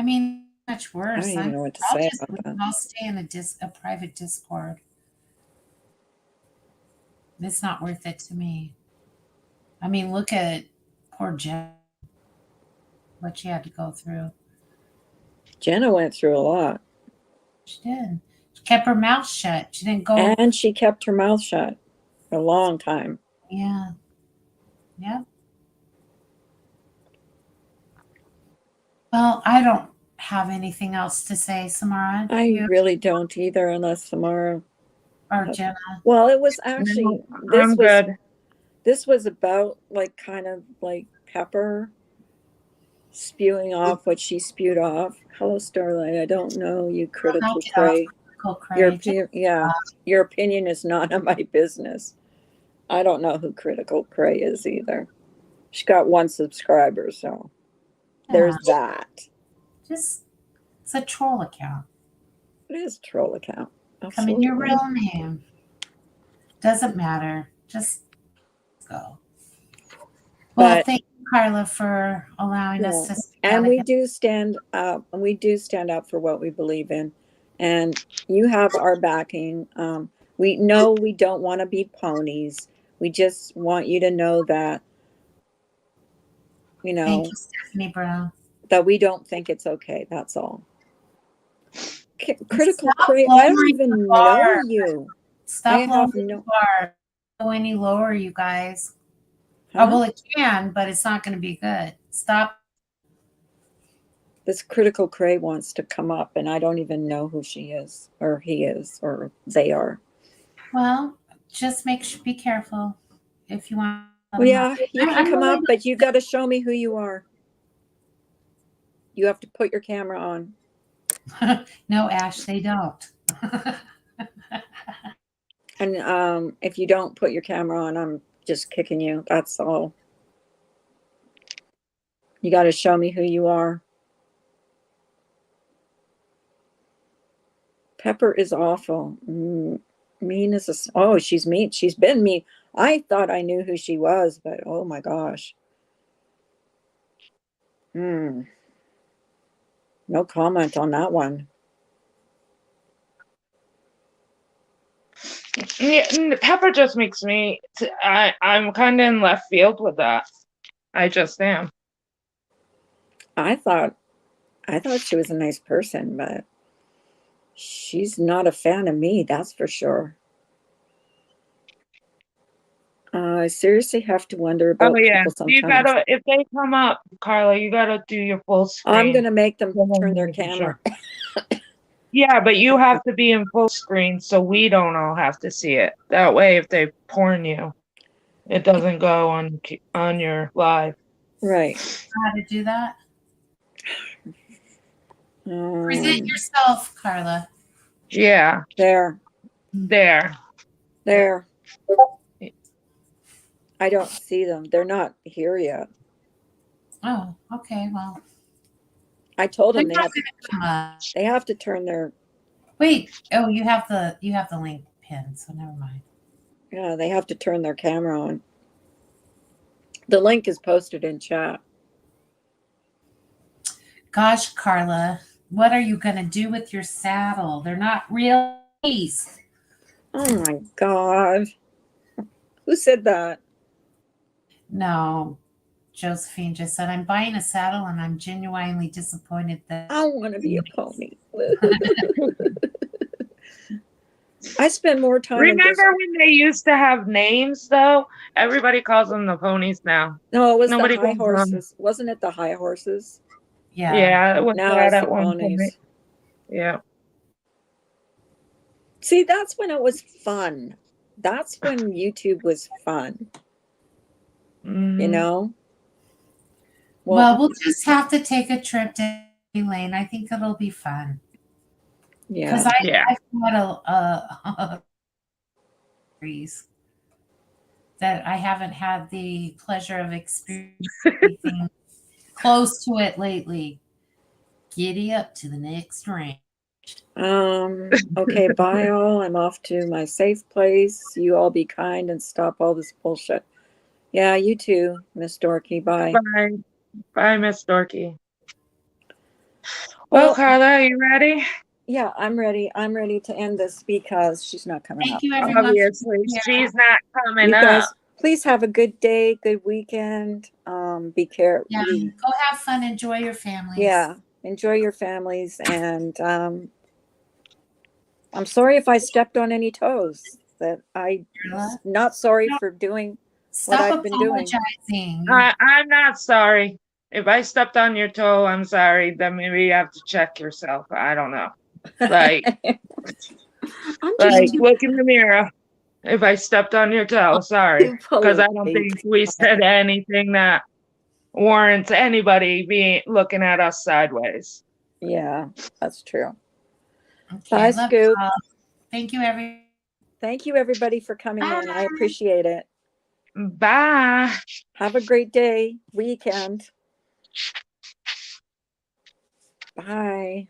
mean, much worse. I don't even know what to say about that. I'll stay in a private Discord. It's not worth it to me. I mean, look at poor Jen, what she had to go through. Jenna went through a lot. She did. She kept her mouth shut. She didn't go. And she kept her mouth shut for a long time. Yeah. Yeah. Well, I don't have anything else to say, Samara. Do I you really don't either, unless Samara. or Jenna? Well, it was actually, I'm good. this was about like kind of like Pepper spewing off what she spewed off. Hello, Starlight. I don't know you, critical Knock it off, Cray. Critical Your Cray. yeah, your opinion is not on my business. I don't know who Critical Cray is either. She got 1 subscriber, so there's that. Just it's a troll account. It is a troll account. Come in your Absolutely. real name. Doesn't matter. Just go. Well, But- thank you, Carla, for allowing us to speak And out we again. do stand up, and we do stand up for what we believe in. And you have our backing. We know we don't want to be ponies. We just want you to know that, you know, Thank you, Stephanie Brown. that we don't think it's okay. That's all. Critical Stop Cray, I don't lowering even the know bar. you. Stop I have lowering no- the bar. Go any lower, you guys. Huh? Oh, well, it can, but it's not going to be good. Stop. This Critical Cray wants to come up, and I don't even know who she is, or he is, or they are. Well, just be careful if you want. Well, yeah, you can I'm come really up, but you got to show me who you are. You have to put your camera on. No, Ash, they don't. And if you don't put your camera on, I'm just kicking you. That's all. You got to show me who you are. Pepper is awful. Mean as a... Oh, she's mean. She's been mean. I thought I knew who she was, but oh my gosh. No comment on that one. Yeah, Pepper just makes me. I'm kind of in left field with that. I just am. I thought she was a nice person, but she's not a fan of me, that's for sure. I seriously have to wonder about Oh yeah, people you sometimes. gotta. If they come up, Carla, you gotta do your full screen. I'm gonna make them Well, turn their making camera. sure. Yeah, but you have to be in full screen so we don't all have to see it. That way, if they porn you, it doesn't go on your live. Right. How to do that? Present Um, yourself, Carla. Yeah, there. there. I don't see them. They're not here yet. Oh, okay. Well, I told they're them not gonna come up. they have to turn their, Wait. Oh, you have the link pinned, so never mind. yeah, they have to turn their camera on. The link is posted in chat. Gosh, Carla, what are you gonna do with your saddle? They're not real geese. Oh my God. Who said that? No, Josephine just said, I'm buying a saddle and I'm genuinely disappointed that. I want to be a pony. I spend more time. Remember when they used to have names though? Everybody calls them the ponies now. No, it was Nobody the high goes on. horses. Wasn't it the high horses? Yeah. Yeah, it was Now that it's at the one ponies. point. Yeah. See, that's when it was fun. That's when YouTube was fun, you Mhm. know? Well, we'll just have to take a trip to Elaine. I think it'll be fun. Yeah. Because Yeah. I've got a that I haven't had the pleasure of experiencing anything close to it lately. Giddy up to the next range. Okay, bye all. I'm off to my safe place. You all be kind and stop all this bullshit. Yeah, you too, Miss Dorky. Bye. Bye. Bye, Miss Dorky. Well- Well, Carla, are you ready? Yeah, I'm ready. I'm ready to end this because she's not coming Thank up. you, everyone. Obviously, Yeah. she's not coming You guys, up. please have a good day, good weekend. Be careful. Yeah, go have fun. Enjoy your families. Yeah, enjoy your families, and I'm sorry if I stepped on any toes. That I Carla, not sorry for doing. stop I've been doing. apologizing. I'm not sorry. if I stepped on your toe, I'm sorry. Then maybe you have to check yourself. I don't know. Like, I'm like just too, look in the mirror. If I stepped on your toe, sorry, too because I don't polite. think we said anything that warrants anybody being looking at us sideways. Yeah, that's true. Okay, Bye, love you Scoop. all. Thank you, everyone. Thank you, everybody, for coming in. I appreciate it. Bye. Have a great day, weekend. Bye.